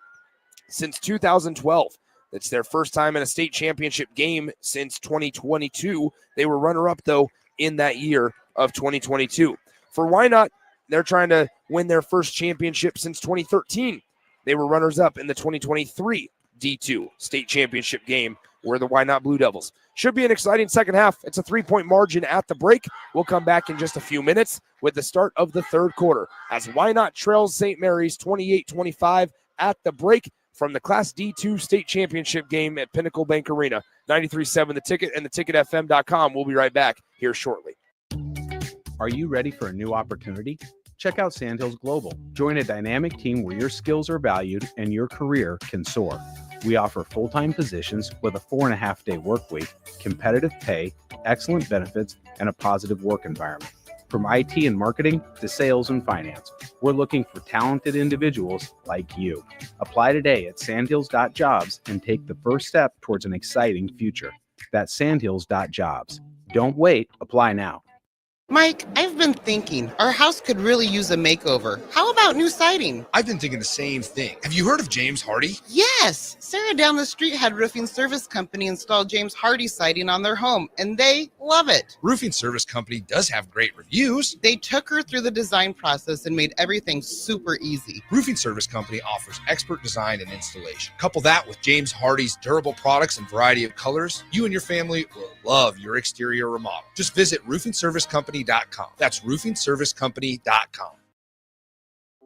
since 2012. It's their first time in a state championship game since 2022. They were runner-up, though, in that year of 2022. For Wynot, they're trying to win their first championship since 2013. They were runners-up in the 2023 D2 state championship game where the Wynot Blue Devils. Should be an exciting second half. It's a 3-point margin at the break. We'll come back in just a few minutes with the start of the third quarter as Wynot trails St. Mary's 28-25 at the break from the Class D2 state championship game at Pinnacle Bank Arena. 93.7 The Ticket and theticketfm.com. We'll be right back here shortly. Are you ready for a new opportunity? Check out Sandhills Global. Join a dynamic team where your skills are valued and your career can soar. We offer full-time positions with a 4.5-day work week, competitive pay, excellent benefits, and a positive work environment. From IT and marketing to sales and finance, we're looking for talented individuals like you. Apply today at sandhills.jobs and take the first step towards an exciting future. That's sandhills.jobs. Don't wait. Apply now. Mike, I've been thinking our house could really use a makeover. How about new siding? I've been thinking the same thing. Have you heard of James Hardy? Yes! Sarah down the street had Roofing Service Company install James Hardy siding on their home, and they love it. Roofing Service Company does have great reviews. They took her through the design process and made everything super easy. Roofing Service Company offers expert design and installation. Couple that with James Hardy's durable products and variety of colors, you and your family will love your exterior remodel. Just visit roofingservicecompany.com. That's roofingservicecompany.com.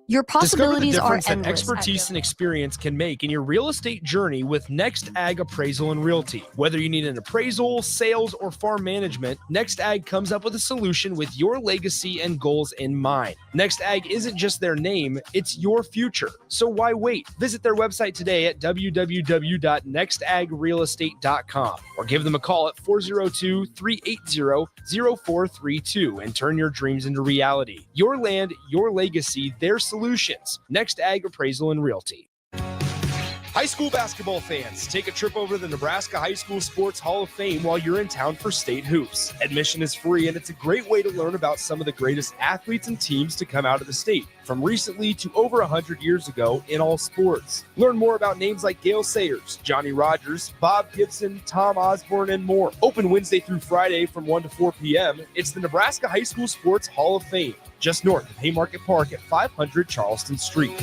Your possibilities Discover are the difference that endless. expertise and experience can make in your real estate journey with Next Ag Appraisal and Realty. Whether you need an appraisal, sales, or farm management, Next Ag comes up with a solution with your legacy and goals in mind. Next Ag isn't just their name, it's your future. So why wait? Visit their website today at www.nextagrealestate.com or give them a call at 402-380-0432 and turn your dreams into reality. Your land, your legacy, their solution. solutions. Next Ag Appraisal and Realty. High school basketball fans, take a trip over to the Nebraska High School Sports Hall of Fame while you're in town for state hoops. Admission is free, and it's a great way to learn about some of the greatest athletes and teams to come out of the state, from recently to over 100 years ago in all sports. Learn more about names like Gale Sayers, Johnny Rogers, Bob Gibson, Tom Osborne, and more. Open Wednesday through Friday from 1 to 4 p.m. It's the Nebraska High School Sports Hall of Fame, just north of Haymarket Park at 500 Charleston Street.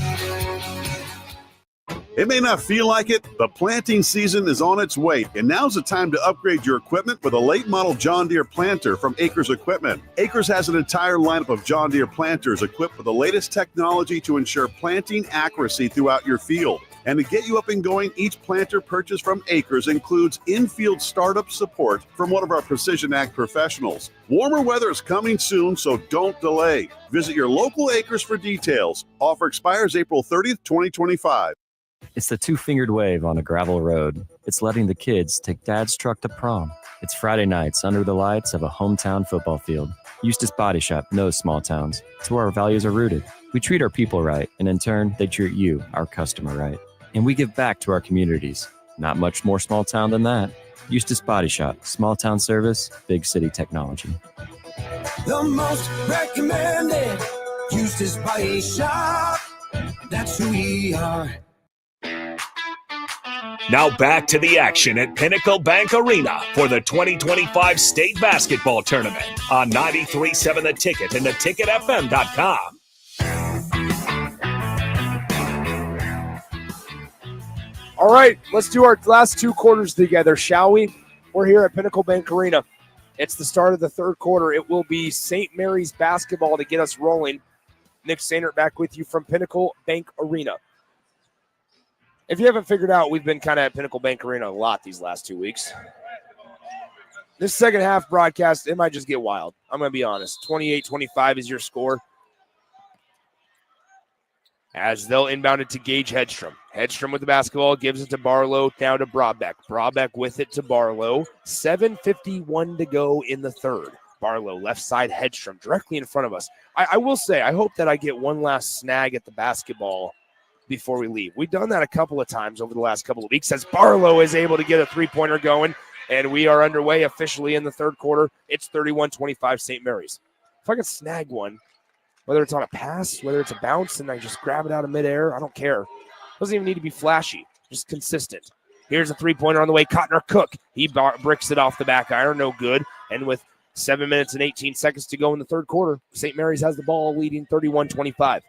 It may not feel like it, but planting season is on its way, and now's the time to upgrade your equipment with a late model John Deere planter from Acres Equipment. Acres has an entire lineup of John Deere planters equipped with the latest technology to ensure planting accuracy throughout your field. And to get you up and going, each planter purchase from Acres includes in-field startup support from one of our Precision Ag professionals. Warmer weather is coming soon, so don't delay. Visit your local Acres for details. Offer expires April 30th, 2025. It's the two-fingered wave on a gravel road. It's letting the kids take dad's truck to prom. It's Friday nights under the lights of a hometown football field. Eustace Body Shop knows small towns. It's where our values are rooted. We treat our people right, and in turn, they treat you, our customer, right. And we give back to our communities. Not much more small town than that. Eustace Body Shop, small town service, big city technology. The most recommended Eustace Body Shop. That's who we are. Now back to the action at Pinnacle Bank Arena for the 2025 State Basketball Tournament on 93.7 The Ticket and theticketfm.com. All right, let's do our last two quarters together, shall we? We're here at Pinnacle Bank Arena. It's the start of the third quarter. It will be St. Mary's basketball to get us rolling. Nick Sainert back with you from Pinnacle Bank Arena. If you haven't figured out, we've been kind of at Pinnacle Bank Arena a lot these last 2 weeks. This second half broadcast, it might just get wild. I'm going to be honest. 28-25 is your score. As they'll inbound it to Gage Hedstrom. Hedstrom with the basketball, gives it to Barlow, down to Brabeck. Brabeck with it to Barlow. 7:51 to go in the third. Barlow, left side, Hedstrom, directly in front of us. I will say, I hope that I get one last snag at the basketball before we leave. We've done that a couple of times over the last couple of weeks as Barlow is able to get a three-pointer going, and we are underway officially in the third quarter. It's 31-25 St. Mary's. If I can snag one, whether it's on a pass, whether it's a bounce, and I just grab it out of midair, I don't care. Doesn't even need to be flashy, just consistent. Here's a three-pointer on the way. Cotner Cook, he bricks it off the back iron, no good. And with 7 minutes and 18 seconds to go in the third quarter, St. Mary's has the ball leading 31-25.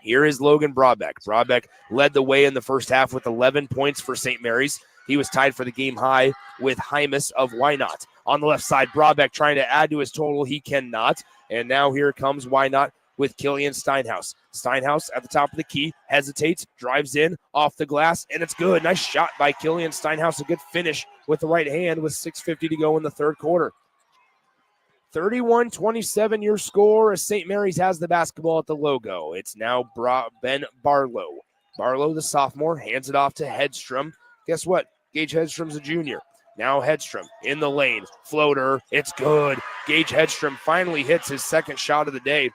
Here is Logan Brabeck. Brabeck led the way in the first half with 11 points for St. Mary's. He was tied for the game high with Hymas of Wynot. On the left side, Brabeck trying to add to his total. He cannot. And now here comes Wynot with Killian Steinhaus. Steinhaus at the top of the key, hesitates, drives in, off the glass, and it's good. Nice shot by Killian Steinhaus. A good finish with the right hand with 6:50 to go in the third quarter. 31-27 your score as St. Mary's has the basketball at the logo. It's now Ben Barlow. Barlow, the sophomore, hands it off to Hedstrom. Guess what? Gage Hedstrom's a junior. Now Hedstrom in the lane. Floater. It's good. Gage Hedstrom finally hits his second shot of the day.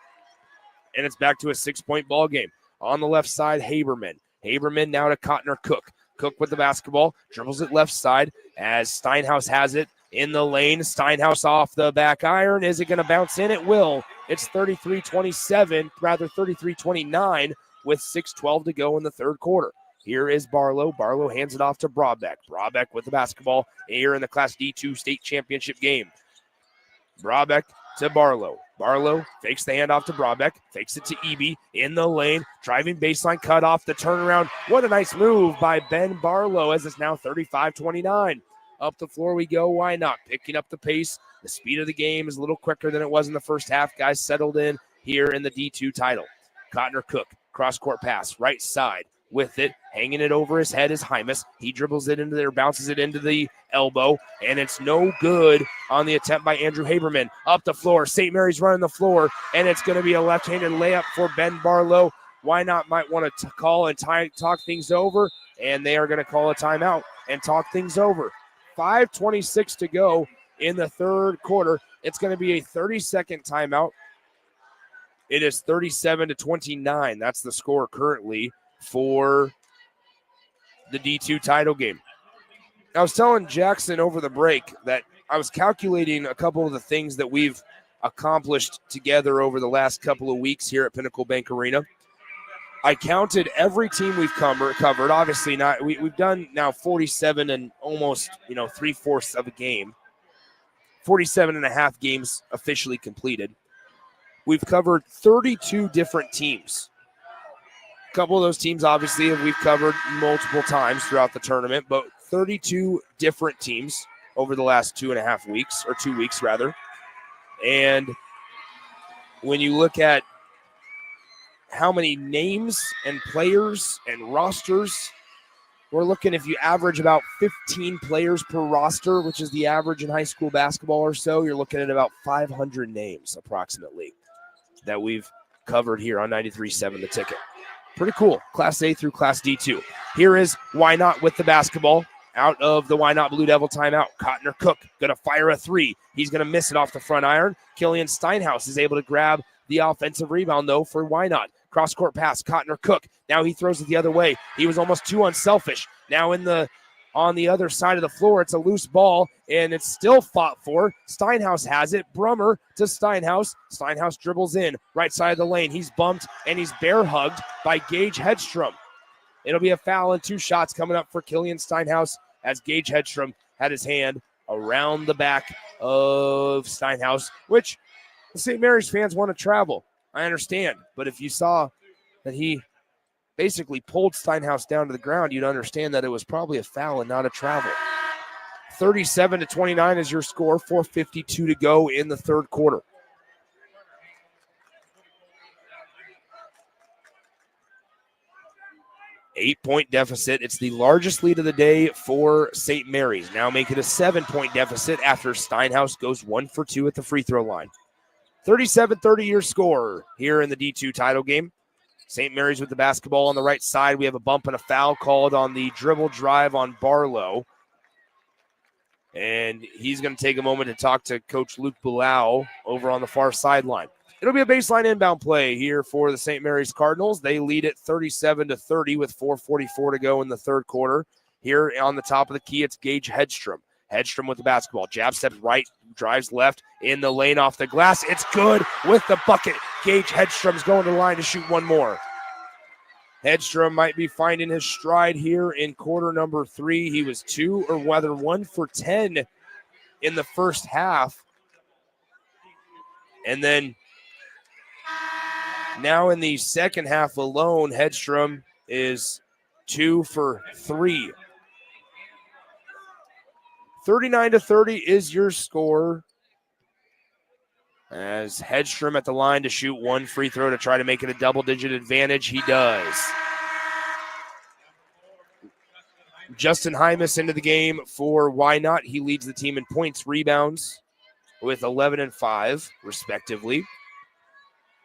And it's back to a 6-point ball game. On the left side, Haberman. Haberman now to Cotner Cook. Cook with the basketball. Dribbles it left side as Steinhaus has it. In the lane, Steinhaus off the back iron. Is it going to bounce in? It will. It's 33-29 with 6:12 to go in the third quarter. Here is Barlow. Barlow hands it off to Brabeck. Brabeck with the basketball here in the Class D2 state championship game. Brabeck to Barlow. Barlow fakes the handoff to Brabeck. Fakes it to Eby in the lane. Driving baseline cut off the turnaround. What a nice move by Ben Barlow as it's now 35-29. Up the floor we go. Why not? Picking up the pace. The speed of the game is a little quicker than it was in the first half. Guys settled in here in the D2 title. Cotner Cook, cross-court pass, right side. With it, hanging it over his head is Hymas. He dribbles it into there, bounces it into the elbow, and it's no good on the attempt by Andrew Haberman. Up the floor. St. Mary's running the floor, and it's going to be a left-handed layup for Ben Barlow. Why not? Might want to call and talk things over, and they are going to call a timeout and talk things over. 5:26 to go in the third quarter. It's going to be a 30-second timeout. It is 37-29. That's the score currently for the D2 title game. I was telling Jackson over the break that I was calculating a couple of the things that we've accomplished together over the last couple of weeks here at Pinnacle Bank Arena. I counted every team we've covered. Obviously, not we've done now 47 and almost 3/4 of a game. 47 and a half games officially completed. We've covered 32 different teams. A couple of those teams, obviously, we've covered multiple times throughout the tournament, but 32 different teams over the last 2.5 weeks, or 2 weeks rather. And when you look at how many names and players and rosters, we're looking, if you average about 15 players per roster, which is the average in high school basketball or so, you're looking at about 500 names approximately that we've covered here on 93.7 The Ticket. Pretty cool. Class A through Class D2. Here is Wynot with the basketball out of the Wynot Blue Devil timeout. Cotner Cook going to fire a three. He's going to miss it off the front iron. Killian Steinhaus is able to grab the offensive rebound, though, for Wynot. Cross-court pass, Cotner Cook. Now he throws it the other way. He was almost too unselfish. Now on the other side of the floor, it's a loose ball, and it's still fought for. Steinhaus has it. Brummer to Steinhaus. Steinhaus dribbles in, right side of the lane. He's bumped, and he's bear-hugged by Gage Hedstrom. It'll be a foul and 2 shots coming up for Killian Steinhaus as Gage Hedstrom had his hand around the back of Steinhaus, which the St. Mary's fans want to travel. I understand, but if you saw that he basically pulled Steinhaus down to the ground, you'd understand that it was probably a foul and not a travel. 37-29 is your score, 4:52 to go in the third quarter. Eight-point deficit. It's the largest lead of the day for St. Mary's. Now make it a 7-point deficit after Steinhaus goes 1 for 2 at the free throw line. 37-30 your score here in the D2 title game. St. Mary's with the basketball on the right side. We have a bump and a foul called on the dribble drive on Barlow. And he's going to take a moment to talk to Coach Luke Bilal over on the far sideline. It'll be a baseline inbound play here for the St. Mary's Cardinals. They lead it 37-30 with 4:44 to go in the third quarter. Here on the top of the key, it's Gage Hedstrom. Hedstrom with the basketball. Jab steps right, drives left in the lane off the glass. It's good with the bucket. Gage Hedstrom's going to the line to shoot one more. Hedstrom might be finding his stride here in quarter number 3. He was 1 for 10 in the first half. And then now in the second half alone, Hedstrom is 2 for 3. 39-30 is your score as Hedstrom at the line to shoot one free throw to try to make it a double-digit advantage. He does. Justin Hymas into the game for Wynot. He leads the team in points, rebounds with 11 and 5, respectively.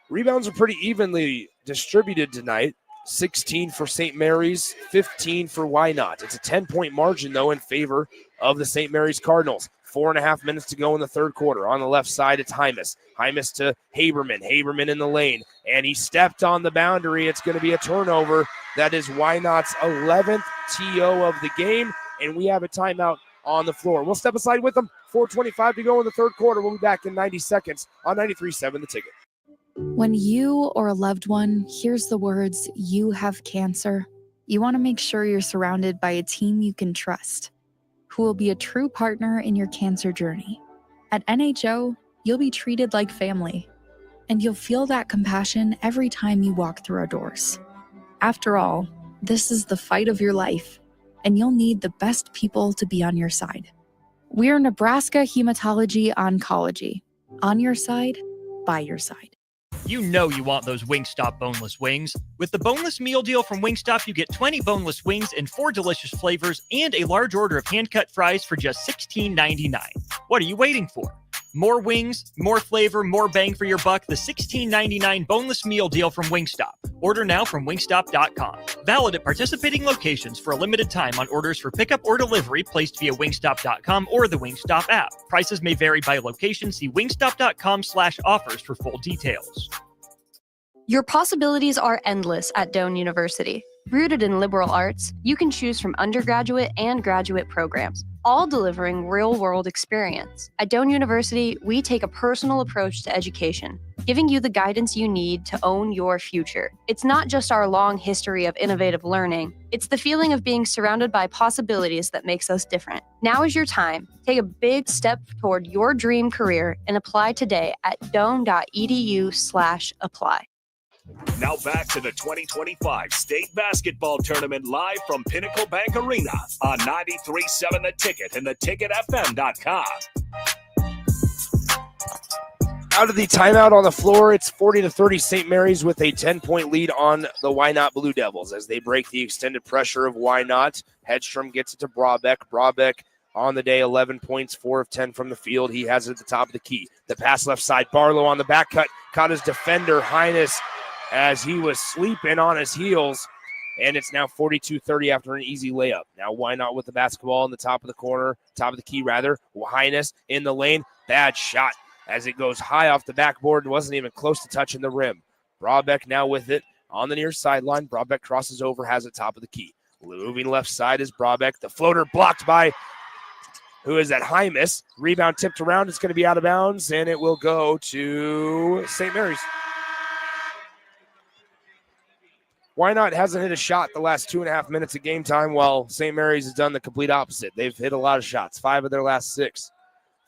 Rebounds are pretty evenly distributed tonight. 16 for St. Mary's, 15 for Wynot. It's a 10-point margin, though, in favor of the St. Mary's Cardinals. 4.5 minutes to go in the third quarter. On the left side, it's Hymas. Hymas to Haberman. Haberman in the lane, and he stepped on the boundary. It's going to be a turnover. That is Wynot's 11th TO of the game, and we have a timeout on the floor. We'll step aside with them. 4:25 to go in the third quarter. We'll be back in 90 seconds on 93.7 The Ticket. When you or a loved one hears the words, "You have cancer," you want to make sure you're surrounded by a team you can trust, who will be a true partner in your cancer journey. At NHO, you'll be treated like family, and you'll feel that compassion every time you walk through our doors. After all, this is the fight of your life, and you'll need the best people to be on your side. We're Nebraska Hematology Oncology. On your side, by your side. You know you want those Wingstop boneless wings. With the boneless meal deal from Wingstop, you get 20 boneless wings in 4 delicious flavors and a large order of hand-cut fries for just $16.99. What are you waiting for? More wings, more flavor, more bang for your buck. The $16.99 boneless meal deal from Wingstop. Order now from wingstop.com. Valid at participating locations for a limited time on orders for pickup or delivery placed via wingstop.com or the Wingstop app. Prices may vary by location. See wingstop.com/offers for full details. Your possibilities are endless at Doane University. Rooted in liberal arts, you can choose from undergraduate and graduate programs, all delivering real-world experience. At Doane University, we take a personal approach to education, giving you the guidance you need to own your future. It's not just our long history of innovative learning, it's the feeling of being surrounded by possibilities that makes us different. Now is your time. Take a big step toward your dream career and apply today at doane.edu/apply. Now back to the 2025 State Basketball Tournament live from Pinnacle Bank Arena on 93.7 The Ticket and theticketfm.com. Out of the timeout on the floor, it's 40-30 St. Mary's with a 10-point lead on the Wynot Blue Devils as they break the extended pressure of Wynot. Hedstrom gets it to Brabeck. Brabeck on the day, 11 points, 4 of 10 from the field. He has it at the top of the key. The pass left side, Barlow on the back cut, caught his defender, Highness, as he was sleeping on his heels, and it's now 42-30 after an easy layup. Now Wynot with the basketball in the top of the corner, top of the key rather. Highness in the lane, bad shot as it goes high off the backboard and wasn't even close to touching the rim. Brabeck now with it on the near sideline. Brabeck crosses over, has it top of the key. Moving left side is Brabeck. The floater blocked by, who is that, Hymus. Rebound tipped around, it's going to be out of bounds, and it will go to St. Mary's. Wynot hasn't hit a shot the last 2.5 minutes of game time, while St. Mary's has done the complete opposite. They've hit a lot of shots, 5 of their last 6.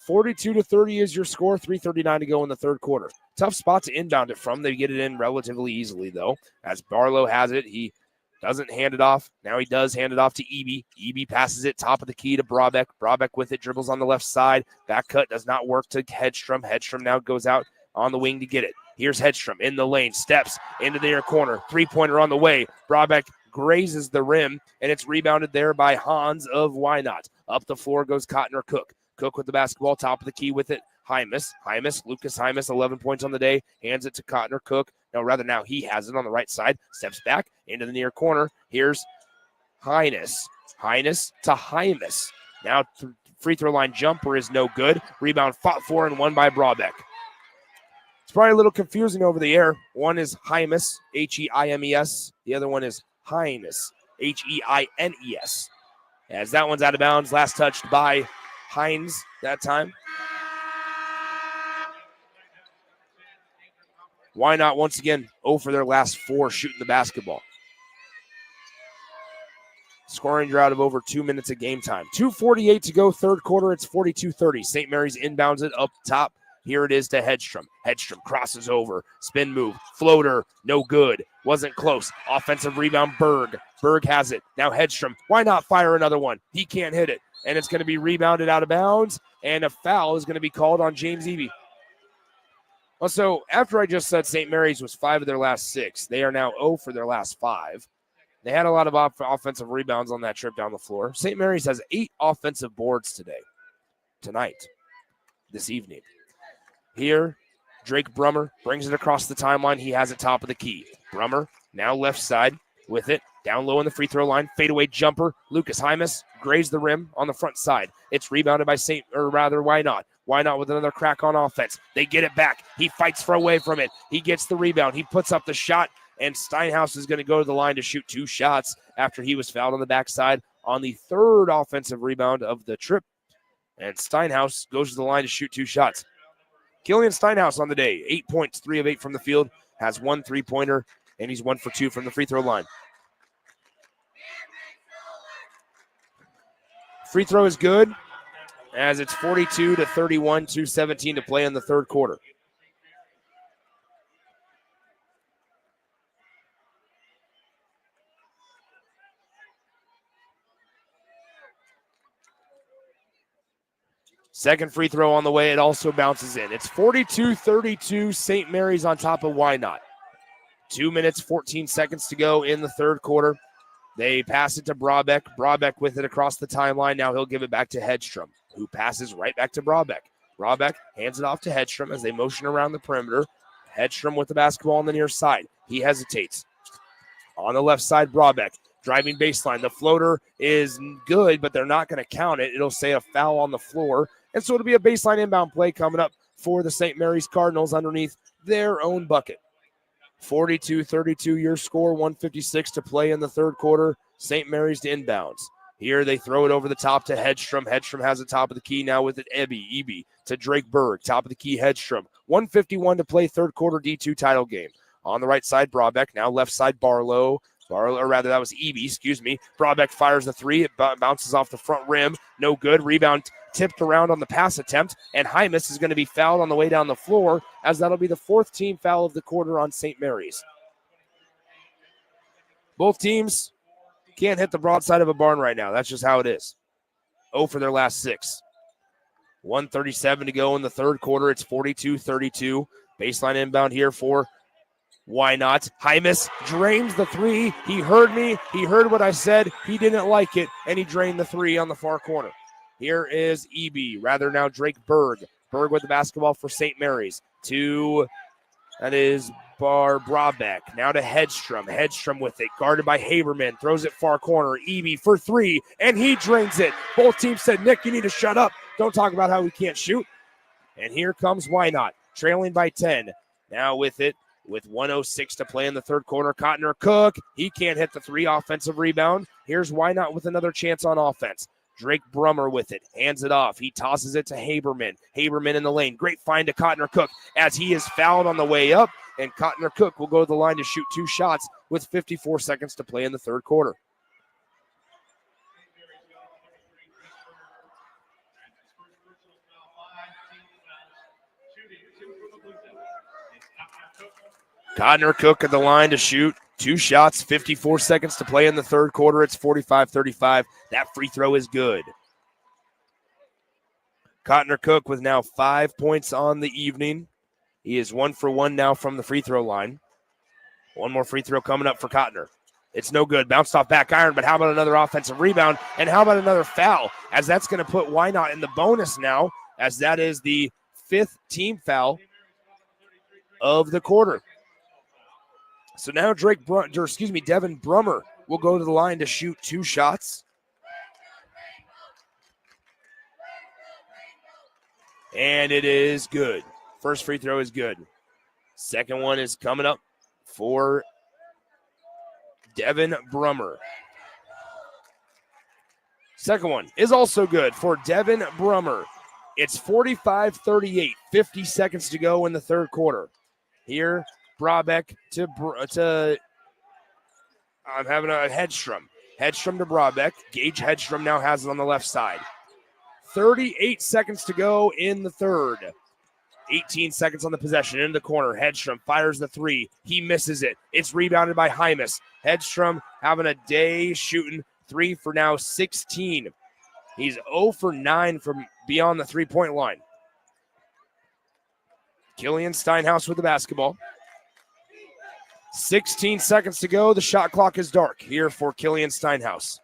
42-30 is your score, 3:39 to go in the third quarter. Tough spot to inbound it from. They get it in relatively easily, though, as Barlow has it. He doesn't hand it off. Now he does hand it off to Eby. Eby passes it top of the key to Brabeck. Brabeck with it, dribbles on the left side. Back cut does not work to Hedstrom. Hedstrom now goes out on the wing to get it. Here's Hedstrom in the lane, steps into the near corner. Three-pointer on the way. Brabeck grazes the rim, and it's rebounded there by Hans of Wynot. Up the floor goes Cotner Cook. Cook with the basketball, top of the key with it. Lucas Hymus, 11 points on the day, hands it to Cotner Cook. Now he has it on the right side, steps back into the near corner. Here's Highness to Hymus. Now free throw line jumper is no good. Rebound fought for and won by Brabeck. It's probably a little confusing over the air. One is Hymus, Heimes. The other one is Highness, Heines. As that one's out of bounds, last touched by Hines that time. Wynot once again 0 for their last 4 shooting the basketball. Scoring drought of over 2 minutes of game time. 2:48 to go, third quarter. It's 42-30. St. Mary's inbounds it up top. Here it is to Hedstrom. Hedstrom crosses over. Spin move. Floater. No good. Wasn't close. Offensive rebound, Berg. Berg has it. Now Hedstrom. Why not fire another one? He can't hit it. And it's going to be rebounded out of bounds. And a foul is going to be called on James Eby. Also, after I just said St. Mary's was 5 of their last 6, they are now 0 for their last 5. They had a lot of offensive rebounds on that trip down the floor. St. Mary's has 8 offensive boards this evening. Here, Drake Brummer brings it across the timeline. He has it top of the key. Brummer now left side with it. Down low on the free throw line. Fadeaway jumper. Lucas Hymus grazed the rim on the front side. It's rebounded by Wynot. Wynot with another crack on offense. They get it back. He fights for away from it. He gets the rebound. He puts up the shot, and Steinhaus is going to go to the line to shoot 2 shots after he was fouled on the backside on the 3rd offensive rebound of the trip. And Steinhaus goes to the line to shoot 2 shots. Killian Steinhaus on the day, 8 points, 3 of 8 from the field, has 1 3-pointer, and he's 1 for 2 from the free throw line. Free throw is good, as it's 42-31, 2:17 to play in the third quarter. Second free throw on the way. It also bounces in. It's 42-32. St. Mary's on top of Wynot. 2 minutes, 14 seconds to go in the third quarter. They pass it to Brabeck. Brabeck with it across the timeline. Now he'll give it back to Hedstrom, who passes right back to Brabeck. Brabeck hands it off to Hedstrom as they motion around the perimeter. Hedstrom with the basketball on the near side. He hesitates. On the left side, Brabeck. Driving baseline. The floater is good, but they're not going to count it. It'll say a foul on the floor. And so it'll be a baseline inbound play coming up for the St. Mary's Cardinals underneath their own bucket. 42-32 your score, 1:56 to play in the third quarter. St. Mary's to inbounds. Here they throw it over the top to Hedstrom. Hedstrom has the top of the key now with it. Eby to Drake Berg. Top of the key, Hedstrom. 1:51 to play, third quarter D2 title game. On the right side, Brabeck. Now left side, Barlow. Or rather, that was Eby, excuse me. Brabeck fires the three. It bounces off the front rim. No good. Rebound tipped around on the pass attempt. And Hymas is going to be fouled on the way down the floor, as that'll be the fourth team foul of the quarter on St. Mary's. Both teams can't hit the broadside of a barn right now. That's just how it is. 0 for their last 6. 1:37 to go in the third quarter. It's 42-32. Baseline inbound here for Wynot. Hymas drains the three. He heard me. He heard what I said. He didn't like it, and he drained the three on the far corner. Here is Eby. Rather now Drake Berg. Berg with the basketball for St. Mary's. That is Brabeck. Now to Hedstrom. Hedstrom with it. Guarded by Haberman. Throws it far corner. Eby for three, and he drains it. Both teams said, Nick, you need to shut up. Don't talk about how we can't shoot. And here comes Wynot, trailing by 10. Now with it, with 1:06 to play in the third quarter. Cotner Cook, he can't hit the three. Offensive rebound. Here's Wynot with another chance on offense. Drake Brummer with it. Hands it off. He tosses it to Haberman. Haberman in the lane. Great find to Cotner Cook as he is fouled on the way up. And Cotner Cook will go to the line to shoot 2 shots with 54 seconds to play in the third quarter. Cotner Cook at the line to shoot 2 shots, 54 seconds to play in the third quarter. It's 45-35. That free throw is good. Cotner Cook with now 5 points on the evening. He is 1 for 1 now from the free throw line. One more free throw coming up for Cotner. It's no good. Bounced off back iron, but how about another offensive rebound? And how about another foul? As that's going to put Wynot in the bonus now, as that is the 5th team foul of the quarter. So now Devin Brummer will go to the line to shoot 2 shots. And it is good. First free throw is good. Second one is coming up for Devin Brummer. Second one is also good for Devin Brummer. It's 45-38, 50 seconds to go in the third quarter. Here, Brabeck I'm having a Hedstrom. Hedstrom to Brabeck. Gage Hedstrom now has it on the left side. 38 seconds to go in the third. 18 seconds on the possession. In the corner, Hedstrom fires the three. He misses it. It's rebounded by Hymas. Hedstrom having a day shooting 3 for now 16. He's 0 for 9 from beyond the three-point line. Killian Steinhaus with the basketball. 16 seconds to go. The shot clock is dark here for Killian Steinhaus.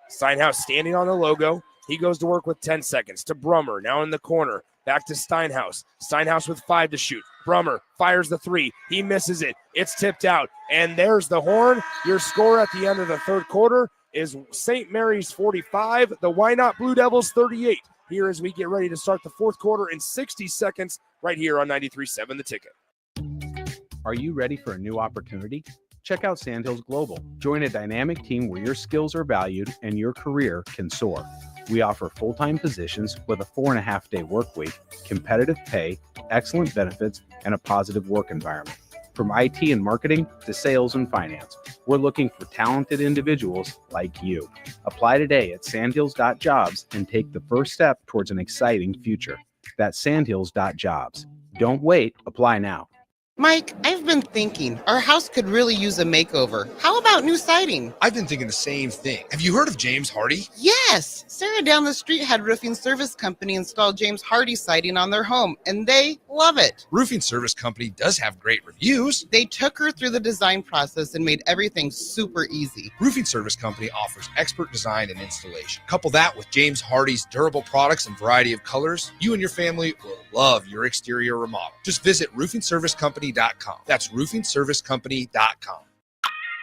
Steinhaus standing on the logo. He goes to work with 10 seconds to Brummer. Now in the corner. Back to Steinhaus. Steinhaus with 5 to shoot. Brummer fires the three. He misses it. It's tipped out. And there's the horn. Your score at the end of the third quarter is St. Mary's 45, the Wynot Blue Devils 38. Here as we get ready to start the fourth quarter in 60 seconds right here on 93.7 The Ticket. Are you ready for a new opportunity? Check out Sandhills Global. Join a dynamic team where your skills are valued and your career can soar. We offer full-time positions with a 4.5-day work week, competitive pay, excellent benefits, and a positive work environment. From IT and marketing to sales and finance, we're looking for talented individuals like you. Apply today at sandhills.jobs and take the first step towards an exciting future. That's sandhills.jobs. Don't wait. Apply now. Mike, I've been thinking our house could really use a makeover. How about new siding? I've been thinking the same thing. Have you heard of James Hardy? Yes! Sarah down the street had Roofing Service Company install James Hardy siding on their home, and they love it. Roofing Service Company does have great reviews. They took her through the design process and made everything super easy. Roofing Service Company offers expert design and installation. Couple that with James Hardy's durable products and variety of colors, you and your family will love your exterior remodel. Just visit roofingservicecompany.com. That's roofingservicecompany.com.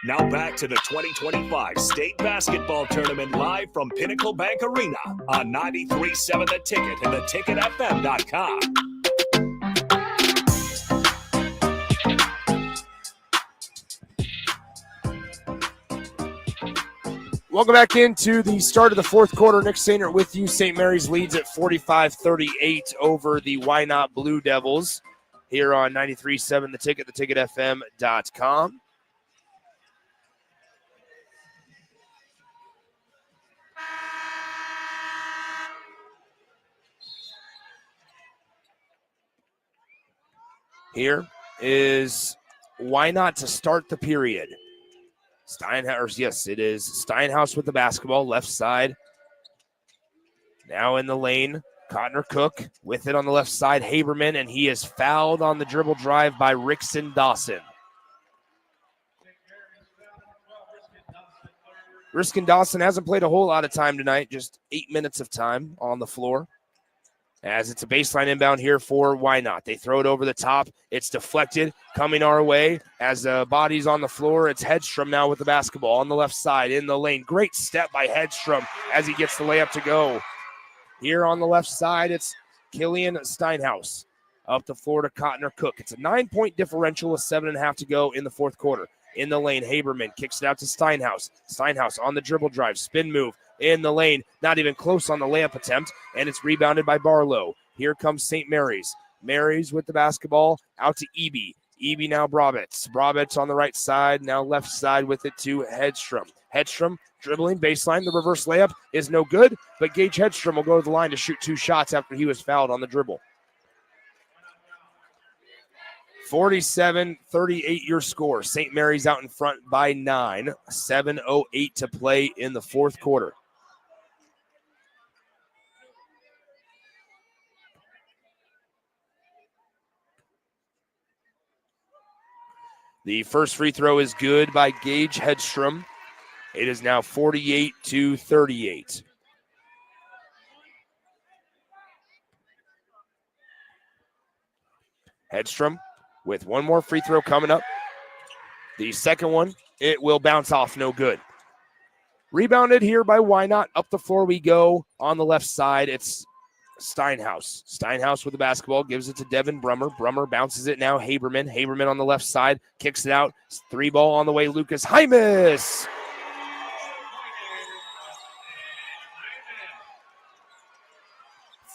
Now back to the 2025 State Basketball Tournament live from Pinnacle Bank Arena on 93.7 The Ticket and theticketfm.com. Welcome back into the start of the fourth quarter. Nick Sainert with you. St. Mary's leads at 45-38 over the Wynot Blue Devils here on 93.7 The Ticket, theticketfm.com. Here is Wynot to start the period. Steinhaus, yes, it is Steinhaus with the basketball, left side. Now in the lane, Cotner Cook with it on the left side, Haberman, and he is fouled on the dribble drive by Rickson Dawson. Rickson Dawson hasn't played a whole lot of time tonight, just 8 minutes of time on the floor. As it's a baseline inbound here for Wynot. They throw it over the top. It's deflected, coming our way. As the body's on the floor, it's Hedstrom now with the basketball on the left side in the lane. Great step by Hedstrom as he gets the layup to go. Here on the left side, it's Killian Steinhaus. Up the floor to Cotner Cook. It's a 9-point differential with 7.5 to go in the fourth quarter. In the lane, Haberman kicks it out to Steinhaus. Steinhaus on the dribble drive, spin move. In the lane, not even close on the layup attempt, and it's rebounded by Barlow. Here comes St. Mary's. Mary's with the basketball, out to Eby. Eby now Brabitz. Brabitz on the right side, now left side with it to Hedstrom. Hedstrom dribbling baseline. The reverse layup is no good, but Gage Hedstrom will go to the line to shoot 2 shots after he was fouled on the dribble. 47-38 your score. St. Mary's out in front by 9. 7:08 to play in the fourth quarter. The first free throw is good by Gage Hedstrom. It is now 48-38. Hedstrom with one more free throw coming up. The second one, it will bounce off, no good. Rebounded here by Wynot. Up the floor we go. On the left side, it's Steinhaus. Steinhaus with the basketball, gives it to Devin Brummer. Brummer bounces it now. Haberman. Haberman on the left side, kicks it out. 3 ball on the way. Lucas Hymas.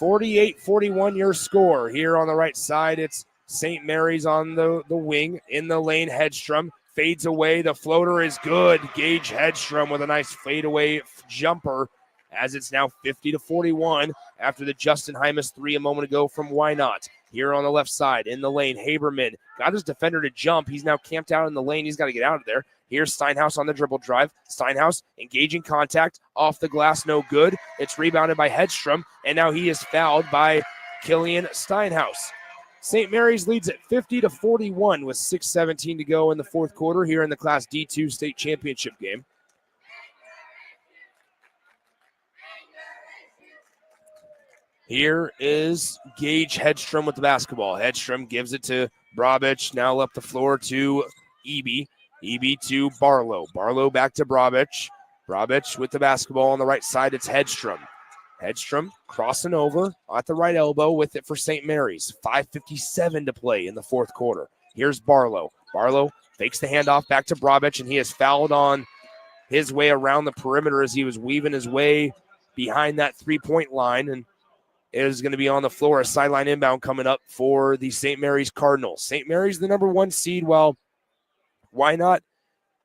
(48-41) your score. Here on the right side, it's St. Mary's on the wing. In the lane, Hedstrom fades away. The floater is good. Gage Hedstrom with a nice fadeaway jumper as it's now 50-41 after the Justin Hymas 3 a moment ago from Wynot. Here on the left side, in the lane, Haberman got his defender to jump. He's now camped out in the lane. He's got to get out of there. Here's Steinhaus on the dribble drive. Steinhaus engaging contact off the glass, no good. It's rebounded by Hedstrom, and now he is fouled by Killian Steinhaus. St. Mary's leads at 50-41 with 6:17 to go in the fourth quarter here in the Class D2 state championship game. Here is Gage Hedstrom with the basketball. Hedstrom gives it to Brabich, now up the floor to Eby. Eby to Barlow. Barlow back to Brabich. Brabich with the basketball on the right side. It's Hedstrom. Hedstrom crossing over at the right elbow with it for St. Mary's. 5:57 to play in the fourth quarter. Here's Barlow. Barlow fakes the handoff back to Brabich, and he is fouled on his way around the perimeter as he was weaving his way behind that three-point line, and it is going to be on the floor. A sideline inbound coming up for the St. Mary's Cardinals. St. Mary's the number 1 seed, while Wynot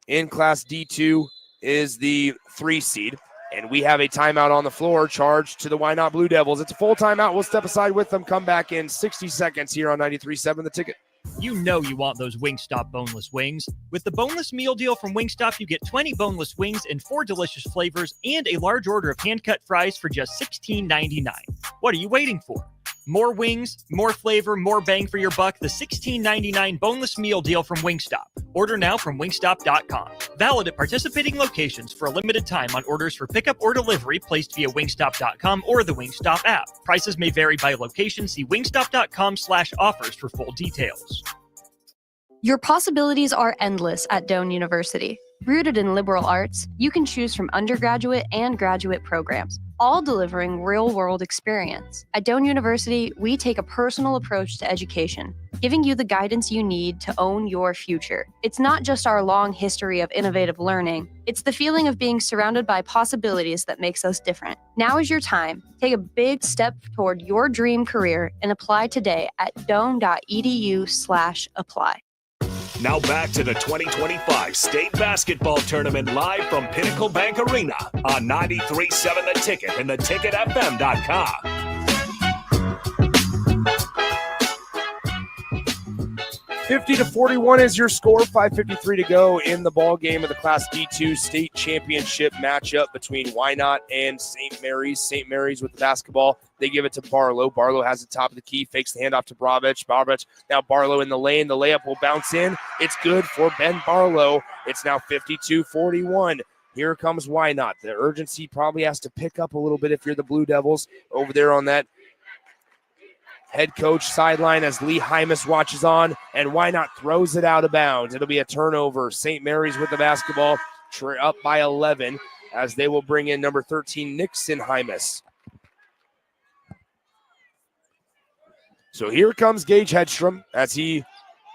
in Class D2 is the 3 seed. And we have a timeout on the floor charged to the Wynot Blue Devils. It's a full timeout. We'll step aside with them. Come back in 60 seconds here on 93.7 The Ticket. You know you want those Wingstop boneless wings. With the boneless meal deal from Wingstop, you get 20 boneless wings in 4 delicious flavors and a large order of hand-cut fries for just $16.99. What are you waiting for? More wings, more flavor, more bang for your buck. The $16.99 boneless meal deal from Wingstop. Order now from wingstop.com. Valid at participating locations for a limited time on orders for pickup or delivery placed via wingstop.com or the Wingstop app. Prices may vary by location. See wingstop.com/offers for full details. Your possibilities are endless at Doane University. Rooted in liberal arts, you can choose from undergraduate and graduate programs, all delivering real-world experience. At Doane University, we take a personal approach to education, giving you the guidance you need to own your future. It's not just our long history of innovative learning, it's the feeling of being surrounded by possibilities that makes us different. Now is your time. Take a big step toward your dream career and apply today at doane.edu/apply. Now back to the 2025 State Basketball Tournament live from Pinnacle Bank Arena on 93.7 The Ticket and theticketfm.com. 50-41 is your score. 5:53 to go in the ball game of the Class D2 state championship matchup between Wynot and St. Mary's. St. Mary's with the basketball. They give it to Barlow. Barlow has the top of the key, fakes the handoff to Brobich. Brobich, now Barlow in the lane. The layup will bounce in. It's good for Ben Barlow. It's now 52-41. Here comes Wynot. The urgency probably has to pick up a little bit if you're the Blue Devils over there on that head coach sideline as Lee Hymas watches on, and Wynot throws it out of bounds. It'll be a turnover. St. Mary's with the basketball, up by 11 as they will bring in number 13, Nixon Hymas. So here comes Gage Hedstrom as he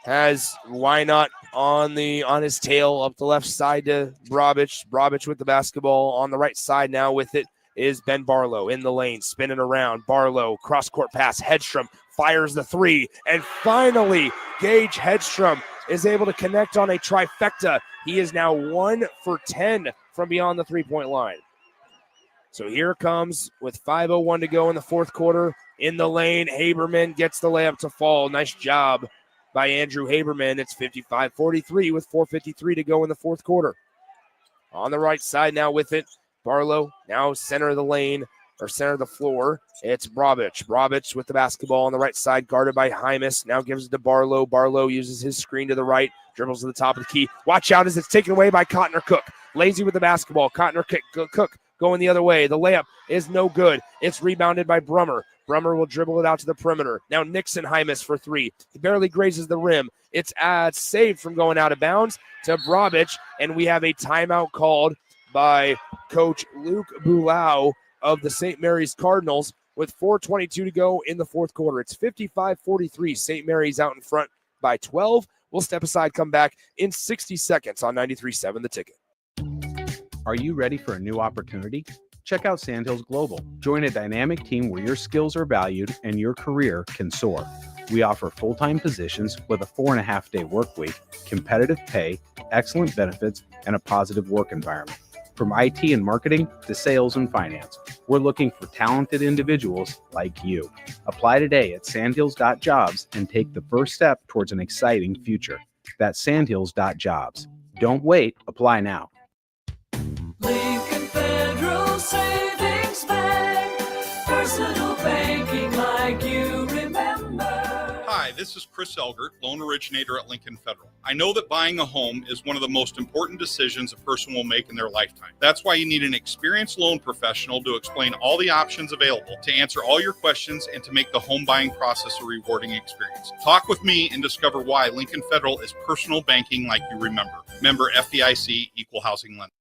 has Wynot on his tail up the left side to Brobich. Brobich with the basketball on the right side now with it is Ben Barlow in the lane, spinning around. Barlow, cross-court pass. Hedstrom fires the three. And finally, Gage Hedstrom is able to connect on a trifecta. He is now 1 for 10 from beyond the three-point line. So here comes, with 5:01 to go in the fourth quarter, in the lane, Haberman gets the layup to fall. Nice job by Andrew Haberman. It's 55-43 with 4:53 to go in the fourth quarter. On the right side now with it, Barlow, now center of the lane, or center of the floor. It's Brobich. Brobich with the basketball on the right side, guarded by Hymas. Now gives it to Barlow. Barlow uses his screen to the right, dribbles to the top of the key. Watch out as it's taken away by Cotner Cook. Lazy with the basketball. Cotner Cook going the other way. The layup is no good. It's rebounded by Brummer. Brummer will dribble it out to the perimeter. Now Nixon Hymas for three. He barely grazes the rim. It's saved from going out of bounds to Brobich, and we have a timeout called by Coach Luke Bulau of the St. Mary's Cardinals with 4:22 to go in the fourth quarter. It's 55-43. St. Mary's out in front by 12. We'll step aside, come back in 60 seconds on 93.7 The Ticket. Are you ready for a new opportunity? Check out Sandhills Global. Join a dynamic team where your skills are valued and your career can soar. We offer full-time positions with a 4.5-day work week, competitive pay, excellent benefits, and a positive work environment. From IT and marketing to sales and finance, we're looking for talented individuals like you. Apply today at sandhills.jobs and take the first step towards an exciting future. That's sandhills.jobs. Don't wait, apply now. Lincoln Federal Savings Bank, personal banking like you remember. Hi, this is Chris Elgert, loan originator at Lincoln Federal. I know that buying a home is one of the most important decisions a person will make in their lifetime. That's why you need an experienced loan professional to explain all the options available, to answer all your questions, and to make the home buying process a rewarding experience. Talk with me and discover why Lincoln Federal is personal banking like you remember. Member FDIC, Equal Housing Lender.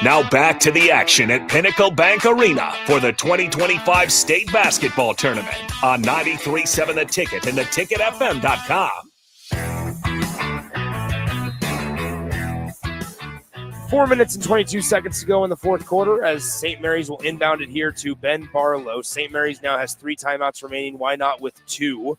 Now back to the action at Pinnacle Bank Arena for the 2025 State Basketball Tournament on 93.7 The Ticket and theticketfm.com. 4 minutes and 22 seconds to go in the fourth quarter as St. Mary's will inbound it here to Ben Barlow. St. Mary's now has 3 timeouts remaining. Why not with 2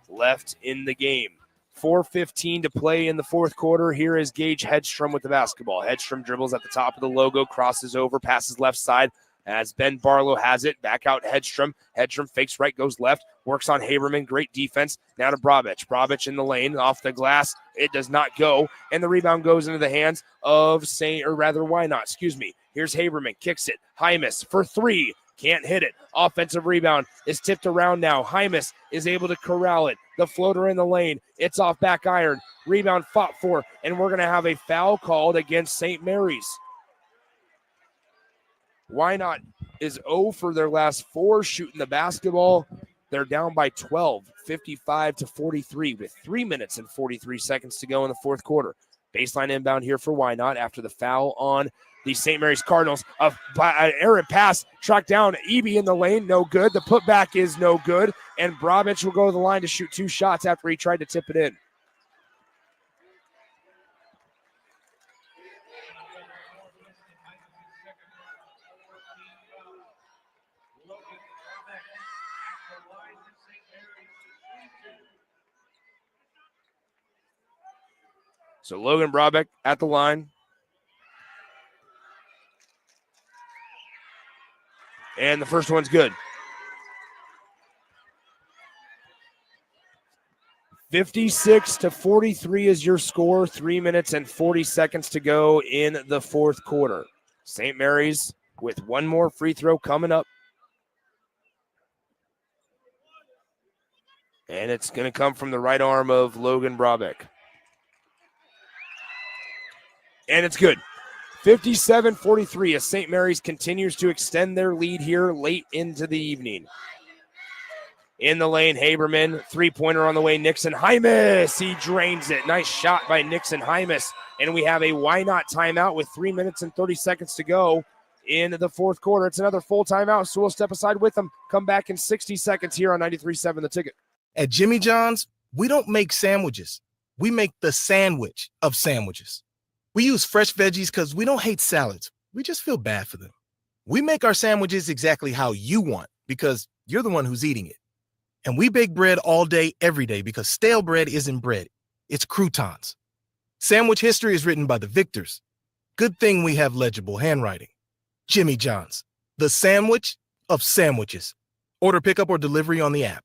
left in the game? 4:15 to play in the fourth quarter. Here is Gage Hedstrom with the basketball. Hedstrom dribbles at the top of the logo, crosses over, passes left side as Ben Barlow has it. Back out Hedstrom. Hedstrom fakes right, goes left, works on Haberman. Great defense. Now to Brobich. Brobich in the lane, off the glass. It does not go, and the rebound goes into the hands of Wynot. Here's Haberman, kicks it. Hymas for 3. Can't hit it. Offensive rebound is tipped around now. Hymas is able to corral it. The floater in the lane. It's off back iron. Rebound fought for, and we're going to have a foul called against St. Mary's. Wynot is 0 for their last 4 shooting the basketball. They're down by 12, 55-43 with 3 minutes and 43 seconds to go in the fourth quarter. Baseline inbound here for Wynot after the foul on the St. Mary's Cardinals. An errant pass, tracked down. Eby in the lane, no good. The putback is no good. And Bromwich will go to the line to shoot 2 shots after he tried to tip it in. So Logan Brabeck at the line. And the first one's good. 56-43 is your score. 3 minutes and 40 seconds to go in the fourth quarter. St. Mary's with one more free throw coming up. And it's going to come from the right arm of Logan Brabeck. And it's good. 57-43 as St. Mary's continues to extend their lead here late into the evening. In the lane, Haberman, three-pointer on the way, Nixon Hymas, he drains it. Nice shot by Nixon Hymas. And we have a Wynot timeout with 3 minutes and 30 seconds to go in the fourth quarter. It's another full timeout, so we'll step aside with them. Come back in 60 seconds here on 93.7 The Ticket. At Jimmy John's, we don't make sandwiches. We make the sandwich of sandwiches. We use fresh veggies because we don't hate salads. We just feel bad for them. We make our sandwiches exactly how you want because you're the one who's eating it. And we bake bread all day, every day because stale bread isn't bread. It's croutons. Sandwich history is written by the victors. Good thing we have legible handwriting. Jimmy John's, the sandwich of sandwiches. Order pickup or delivery on the app.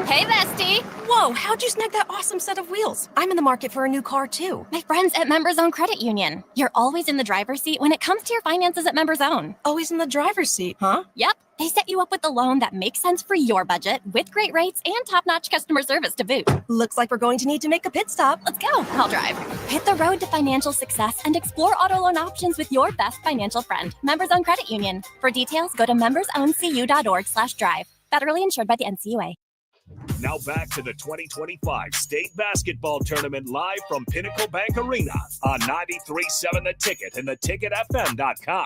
Hey, bestie. Whoa, how'd you snag that awesome set of wheels? I'm in the market for a new car, too. My friends at Members Own Credit Union. You're always in the driver's seat when it comes to your finances at Members Own. Always in the driver's seat, huh? Yep. They set you up with a loan that makes sense for your budget with great rates and top-notch customer service to boot. Looks like we're going to need to make a pit stop. Let's go. I'll drive. Hit the road to financial success and explore auto loan options with your best financial friend, Members Own Credit Union. For details, go to membersowncu.org/drive. Federally insured by the NCUA. Now back to the 2025 State Basketball Tournament live from Pinnacle Bank Arena on 93.7 The Ticket and theticketfm.com.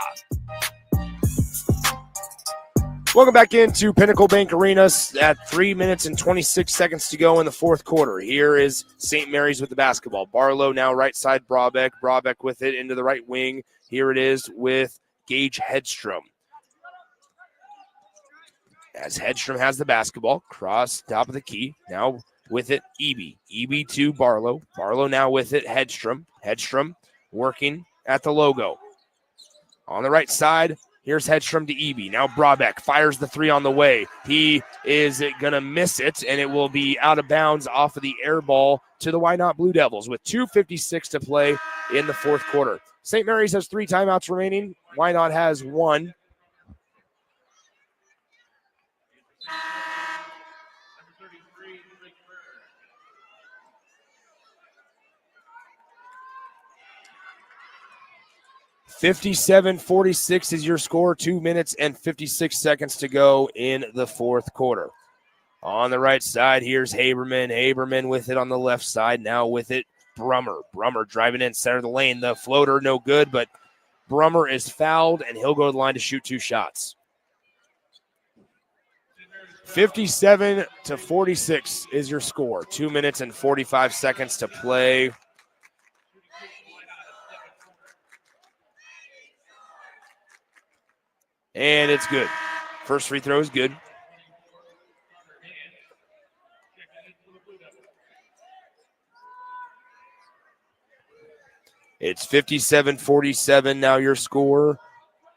Welcome back into Pinnacle Bank Arena at 3 minutes and 26 seconds to go in the fourth quarter. Here is St. Mary's with the basketball. Barlow now right side Brabeck. Brabeck with it into the right wing. Here it is with Gage Hedstrom. As Hedstrom has the basketball, cross top of the key. Now with it, Eby. Eby to Barlow. Barlow now with it, Hedstrom. Hedstrom working at the logo. On the right side, here's Hedstrom to Eby. Now Brabeck fires the three on the way. He is going to miss it, and it will be out of bounds off of the air ball to the Wynot Blue Devils with 2:56 to play in the fourth quarter. St. Mary's has 3 timeouts remaining. Wynot has 1. (57-46) is your score. 2 minutes and 56 seconds to go in the fourth quarter. On the right side, here's Haberman. Haberman with it on the left side. Now with it, Brummer. Brummer driving in center of the lane. The floater, no good, but Brummer is fouled, and he'll go to the line to shoot 2 shots. 57-46 is your score. 2 minutes and 45 seconds to play. And it's good. First free throw is good. It's 57-47 now your score,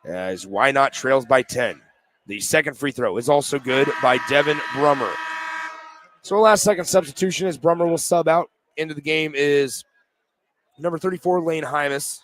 as Wynot trails by 10. The second free throw is also good by Devin Brummer. So last second substitution as Brummer will sub out. Into the game is number 34, Lane Hymas.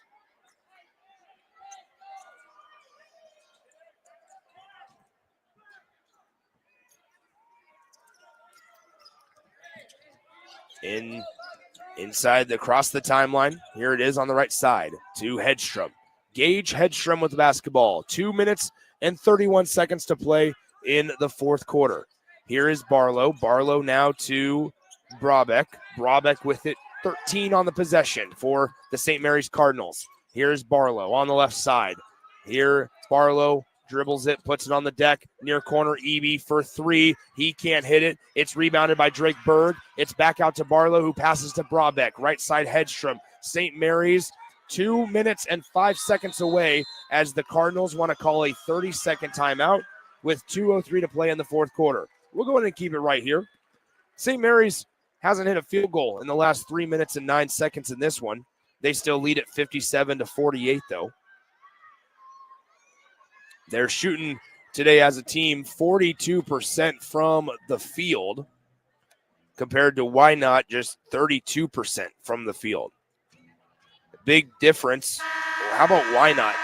Inside across the timeline. Here it is on the right side to Hedstrom. Gage Hedstrom with the basketball. 2 minutes and 31 seconds to play in the fourth quarter. Here is Barlow. Barlow now to Brabeck. Brabeck with it 13 on the possession for the St. Mary's Cardinals. Here's Barlow on the left side. Here, Barlow dribbles it, puts it on the deck, near corner, Eby for three. He can't hit it. It's rebounded by Drake Berg. It's back out to Barlow, who passes to Brabeck. Right side, Hedstrom. St. Mary's 2 minutes and 5 seconds away as the Cardinals want to call a 30-second timeout with 2:03 to play in the fourth quarter. We'll go ahead and keep it right here. St. Mary's hasn't hit a field goal in the last 3 minutes and 9 seconds in this one. They still lead at 57-48, though. They're shooting today as a team 42% from the field compared to Wynot just 32% from the field. Big difference. How about Wynot?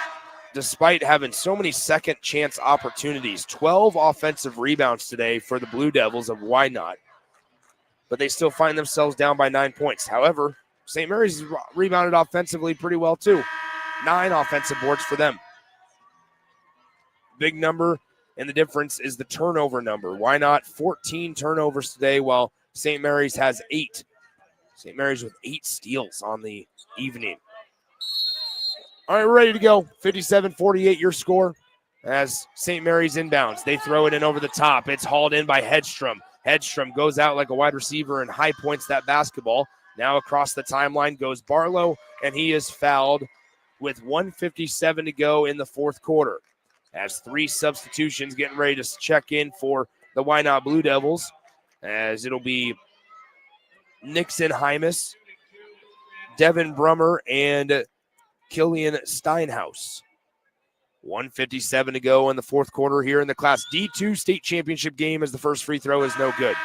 Despite having so many second chance opportunities, 12 offensive rebounds today for the Blue Devils of Wynot, but they still find themselves down by 9 points. However, St. Mary's has rebounded offensively pretty well too. 9 offensive boards for them. Big number, and the difference is the turnover number. Wynot 14 turnovers today, while St. Mary's has 8. St. Mary's with 8 steals on the evening. All right, we're ready to go. 57-48 your score as St. Mary's inbounds. They throw it in over the top. It's hauled in by Hedstrom. Hedstrom goes out like a wide receiver and high points that basketball. Now across the timeline goes Barlow, and he is fouled with 1:57 to go in the fourth quarter. As 3 substitutions getting ready to check in for the Wynot Blue Devils, as it'll be Nixon Hymas, Devin Brummer, and Killian Steinhaus. 1:57 to go in the fourth quarter here in the Class D2 state championship game, as the first free throw is no good.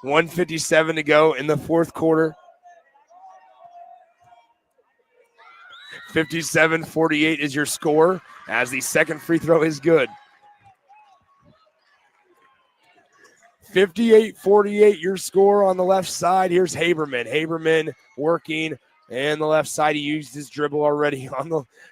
$1:57 to go in the fourth quarter. 57-48 is your score, as the second free throw is good. 58-48 your score on the left side. Here's Haberman. Haberman working, and the left side, he used his dribble already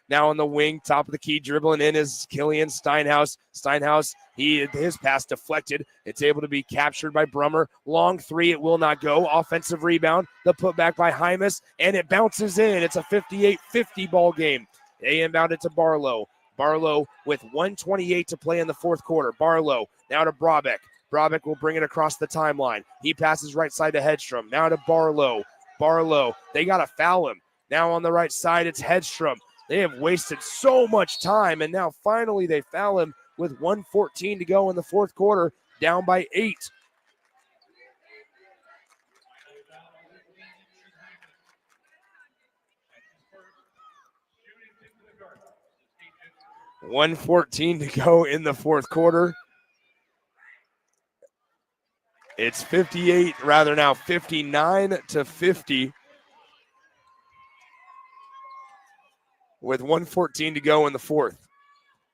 now on the wing, top of the key, dribbling in is Killian Steinhaus. Steinhaus, his pass deflected. It's able to be captured by Brummer. Long three, it will not go. Offensive rebound, the putback by Hymas, and it bounces in. It's a 58-50 ball game. They inbound it to Barlow. Barlow with 1:28 to play in the fourth quarter. Barlow now to Brabeck. Brabeck will bring it across the timeline. He passes right side to Hedstrom. Now to Barlow. Barlow, they got to foul him. Now on the right side, it's Hedstrom. They have wasted so much time, and now finally they foul him with 1:14 to go in the fourth quarter, down by 8. $1:14 to go in the fourth quarter. It's 59-50 with 1:14 to go in the fourth.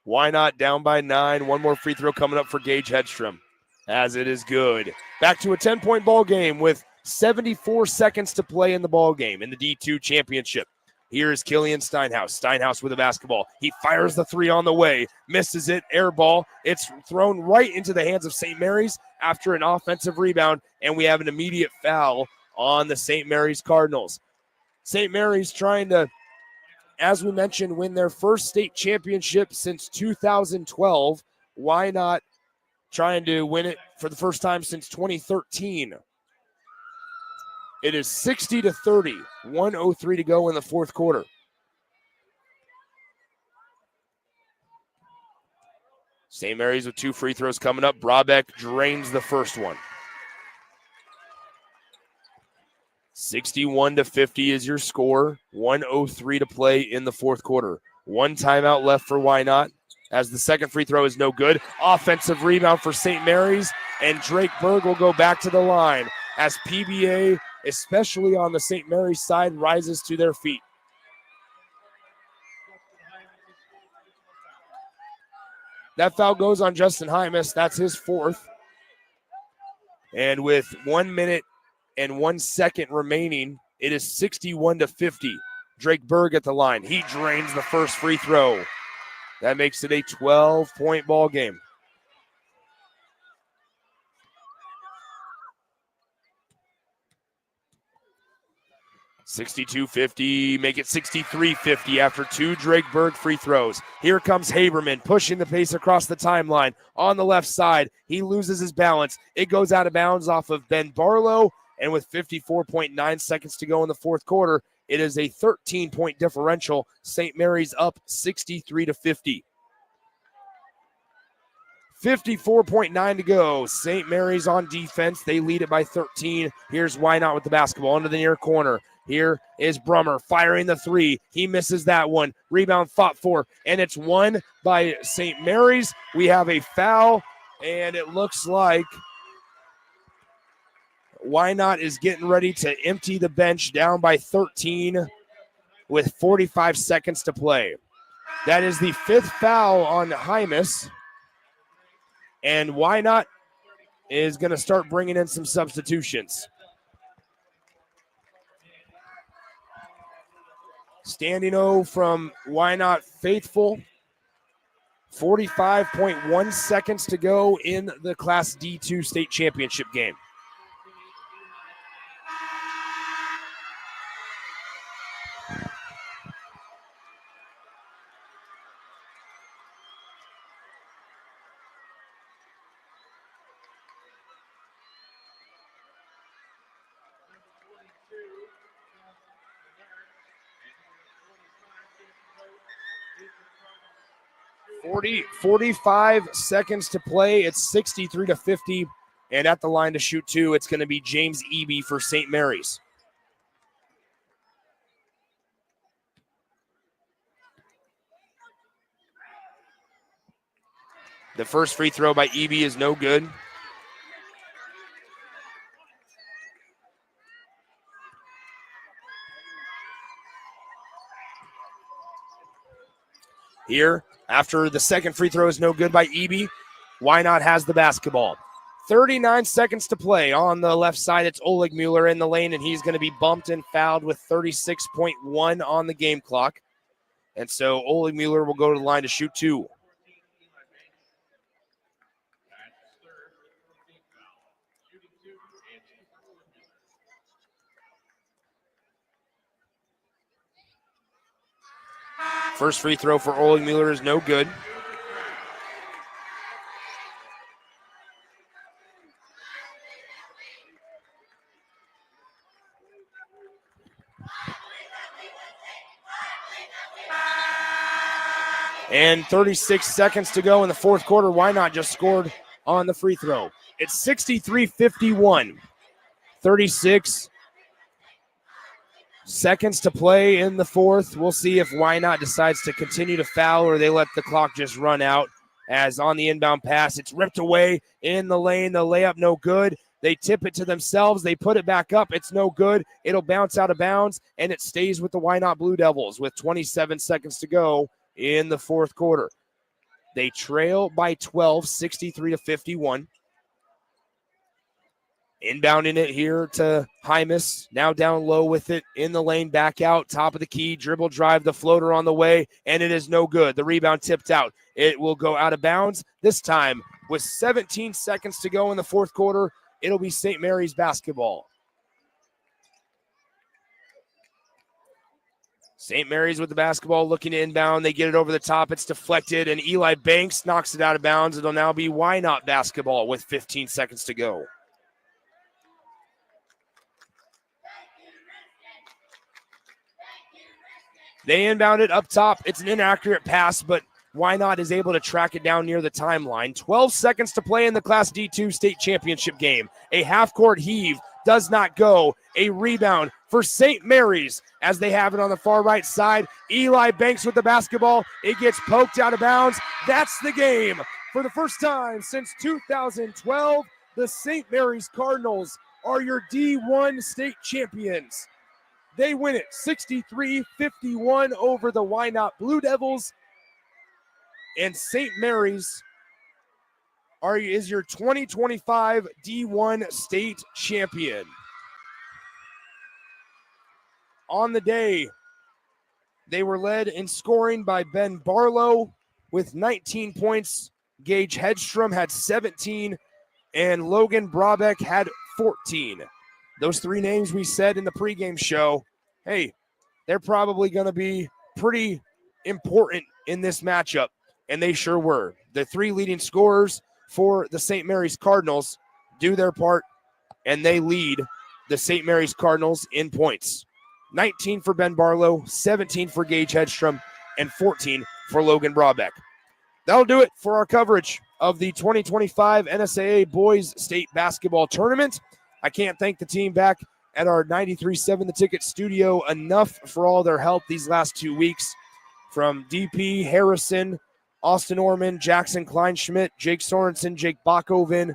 Wynot down by 9? One more free throw coming up for Gage Hedstrom, as it is good. Back to a 10-point ball game with 74 seconds to play in the ball game in the D2 championship. Here is Killian Steinhaus. Steinhaus with a basketball. He fires the three on the way. Misses it. Air ball. It's thrown right into the hands of St. Mary's after an offensive rebound, and we have an immediate foul on the St. Mary's Cardinals. St. Mary's trying to, as we mentioned, win their first state championship since 2012. Wynot trying to win it for the first time since 2013. It is 60-30, 1:03 to go in the fourth quarter. St. Mary's with 2 free throws coming up. Brabeck drains the first one. 61-50 is your score. 1:03 to play in the fourth quarter. 1 timeout left for Wynot, as the second free throw is no good. Offensive rebound for St. Mary's, and Drake Berg will go back to the line as PBA, especially on the St. Mary's side, rises to their feet. That foul goes on Justin Hymas. That's his 4th. And with 1 minute and 1 second remaining, it is 61-50. Drake Berg at the line. He drains the first free throw. That makes it a 12-point ball game. $62-50, make it $63-50 after 2 Drake Berg free throws. Here comes Haberman pushing the pace across the timeline on the left side. He loses his balance. It goes out of bounds off of Ben Barlow, and with 54.9 seconds to go in the fourth quarter, it is a 13-point differential. St. Mary's up 63-50. 54.9 to go. St. Mary's on defense. They lead it by 13. Here's Wynot with the basketball into the near corner. Here is Brummer firing the 3. He misses that one. Rebound fought for, and it's won by St. Mary's. We have a foul, and it looks like Wynot is getting ready to empty the bench down by 13 with 45 seconds to play. That is the 5th foul on Hymas. And Wynot is going to start bringing in some substitutions. Standing O from Wynot faithful. 45.1 seconds to go in the Class D2 state championship game. – 45 seconds to play. It's 63-50. And at the line to shoot 2, it's going to be James Eby for St. Mary's. The first free throw by Eby is no good. Here, after the second free throw is no good by Eby, Wynot has the basketball. 39 seconds to play. On the left side, it's Oleg Mueller in the lane, and he's going to be bumped and fouled with 36.1 on the game clock. And so Oleg Mueller will go to the line to shoot 2. First free throw for Oleg Mueller is no good. And 36 seconds to go in the fourth quarter. Wynot just scored on the free throw. It's 63-51. 36 seconds to play in the fourth. We'll see if Wynot decides to continue to foul or they let the clock just run out. As on the inbound pass, it's ripped away in the lane. The layup no good. They tip it to themselves. They put it back up. It's no good. It'll bounce out of bounds, and it stays with the Wynot Blue Devils with 27 seconds to go in the fourth quarter. They trail by 12, 63-51. Inbounding it here to Hymas. Now down low with it in the lane, back out, top of the key, dribble drive, the floater on the way, and it is no good. The rebound tipped out. It will go out of bounds. This time, with 17 seconds to go in the fourth quarter, it'll be St. Mary's basketball. St. Mary's with the basketball looking to inbound. They get it over the top. It's deflected, and Eli Banks knocks it out of bounds. It'll now be Wynot basketball with 15 seconds to go. They inbound it up top. It's an inaccurate pass, but Wynot is able to track it down near the timeline. 12 seconds to play in the Class D2 state championship game. A half-court heave does not go. A rebound for St. Mary's as they have it on the far right side. Eli Banks with the basketball. It gets poked out of bounds. That's the game. For the first time since 2012, the St. Mary's Cardinals are your D1 state champions. They win it 63-51 over the Wynot Blue Devils. And St. Mary's is your 2025 D1 state champion. On the day, they were led in scoring by Ben Barlow with 19 points. Gage Hedstrom had 17, and Logan Brabeck had 14. Those three names we said in the pregame show, hey, they're probably going to be pretty important in this matchup, and they sure were. The three leading scorers for the St. Mary's Cardinals do their part, and they lead the St. Mary's Cardinals in points. 19 for Ben Barlow, 17 for Gage Hedstrom, and 14 for Logan Brabeck. That'll do it for our coverage of the 2025 NSAA Boys State Basketball Tournament. I can't thank the team back at our 93.7 The Ticket studio enough for all their help these last 2 weeks. From DP, Harrison, Austin Orman, Jackson Kleinschmidt, Jake Sorensen, Jake Bachhoven,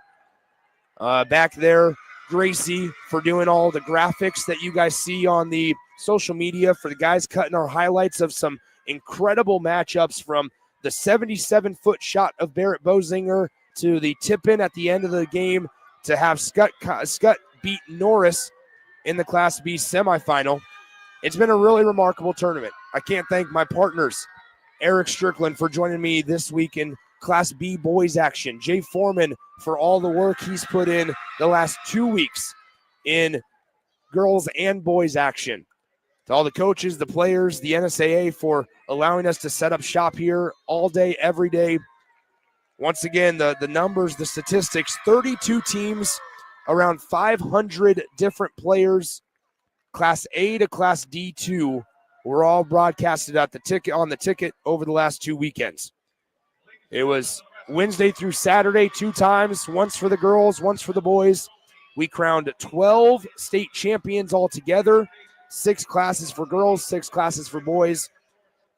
back there, Gracie, for doing all the graphics that you guys see on the social media, for the guys cutting our highlights of some incredible matchups, from the 77-foot shot of Barrett Bozinger to the tip-in at the end of the game to have Scott beat Norris in the Class B semifinal. It's been a really remarkable tournament. I can't thank my partners, Eric Strickland, for joining me this week in Class B boys action, Jay Foreman for all the work he's put in the last 2 weeks in girls and boys action. To all the coaches, the players, the NSAA for allowing us to set up shop here all day, every day. Once again, the numbers, the statistics, 32 teams, around 500 different players, Class A to Class D2, were all broadcasted at the ticket on the ticket over the last 2 weekends. It was Wednesday through Saturday 2 times, once for the girls, once for the boys. We crowned 12 state champions altogether, 6 classes for girls, 6 classes for boys.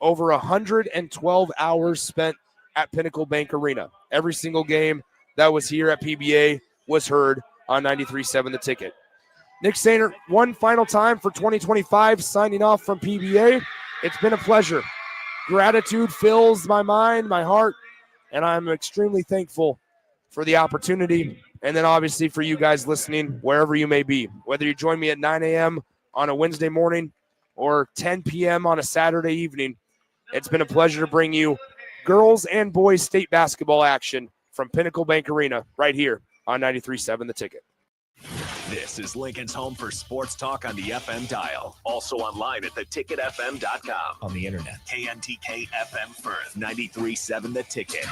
Over 112 hours spent at Pinnacle Bank Arena. Every single game that was here at PBA was heard on 93.7 The Ticket. Nick Sainer, one final time for 2025, signing off from PBA. It's been a pleasure. Gratitude fills my mind, my heart, and I'm extremely thankful for the opportunity, and then obviously for you guys listening wherever you may be. Whether you join me at 9 a.m. on a Wednesday morning or 10 p.m. on a Saturday evening, it's been a pleasure to bring you girls and boys state basketball action from Pinnacle Bank Arena right here on 93.7 The Ticket. This is Lincoln's home for sports talk on the FM dial. Also online at theticketfm.com. On the internet. KNTK FM Firth, 93.7 The Ticket.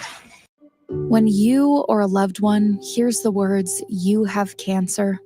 When you or a loved one hears the words, "You have cancer,"